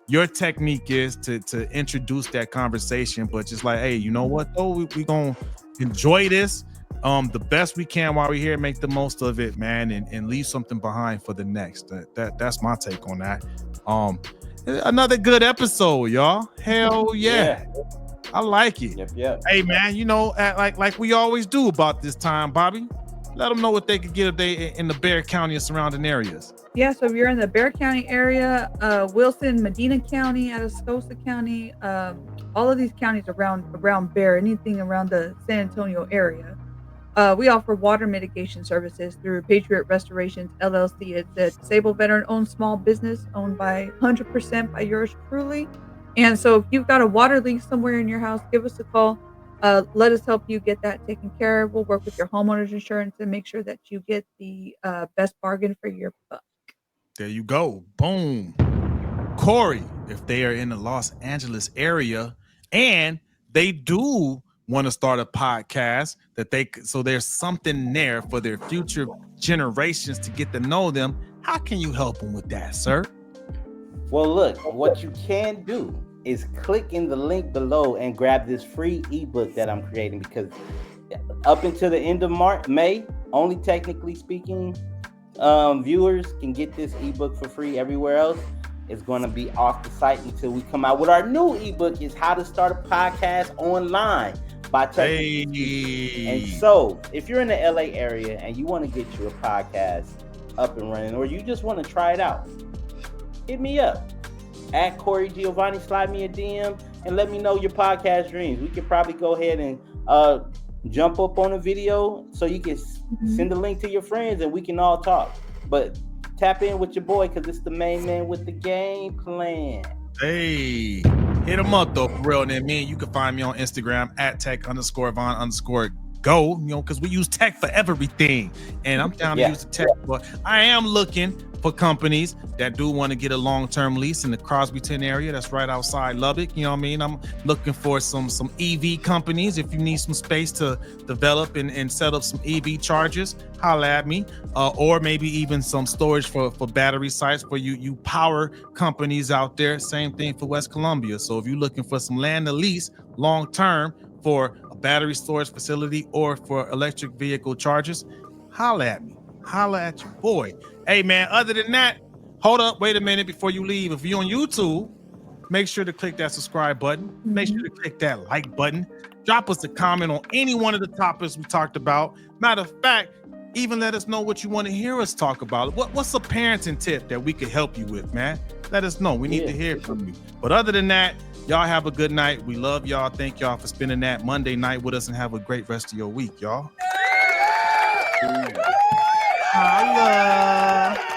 your technique is to introduce that conversation, but just like, hey, you know what though? We gonna enjoy this the best we can while we're here. Make the most of it, man, and leave something behind for the next. That's my take on that. Another good episode, y'all. Hell yeah. I like it. Yep. Hey man, like we always do about this time, Bobby. Let them know what they could get if they in the Bexar County and surrounding areas. Yeah, so if you're in the Bexar County area, Wilson, Medina County, Atascosa County, all of these counties around Bexar, anything around the San Antonio area, we offer water mitigation services through Patriot Restorations LLC. It's a disabled veteran-owned small business owned by 100% by yours truly. And so if you've got a water leak somewhere in your house, give us a call. Let us help you get that taken care of. We'll work with your homeowner's insurance and make sure that you get the best bargain for your buck. There you go. Boom. Corey, if they are in the Los Angeles area and they do want to start a podcast so there's something there for their future generations to get to know them, how can you help them with that, sir? Well, look, what you can do is click in the link below and grab this free ebook that I'm creating, because up until the end of May, only Technically Speaking viewers can get this ebook for free. Everywhere else is going to be off the site until we come out with our new ebook. Is How to Start a Podcast Online by Technically Speaking. And so if you're in the LA area and you want to get you a podcast up and running, or you just want to try it out, hit me up at Corey Giovanni. Slide me a DM and let me know your podcast dreams. We could probably go ahead and jump up on a video so you can send a link to your friends and we can all talk. But tap in with your boy, because it's the main man with the game plan. Hey, hit them up though, for real. And then me and you can find me on Instagram at tech_Von_go, you know, because we use tech for everything. And I'm down to use the tech, but I am looking for companies that do want to get a long-term lease in the Crosbyton area. That's right outside Lubbock. You know what I mean? I'm looking for some EV companies. If you need some space to develop and set up some EV chargers, holla at me. Or maybe even some storage for battery sites for you power companies out there. Same thing for West Columbia. So if you're looking for some land to lease long-term for a battery storage facility or for electric vehicle chargers, holla at me. Holla at your boy. Hey man, other than that, hold up, wait a minute before you leave. If you're on YouTube, make sure to click that subscribe button. Make sure to click that like button. Drop us a comment on any one of the topics we talked about. Matter of fact, even let us know what you want to hear us talk about. What's a parenting tip that we could help you with, man? Let us know. We need to hear from you. But other than that, y'all have a good night. We love y'all. Thank y'all for spending that Monday night with us and have a great rest of your week, y'all. Holla.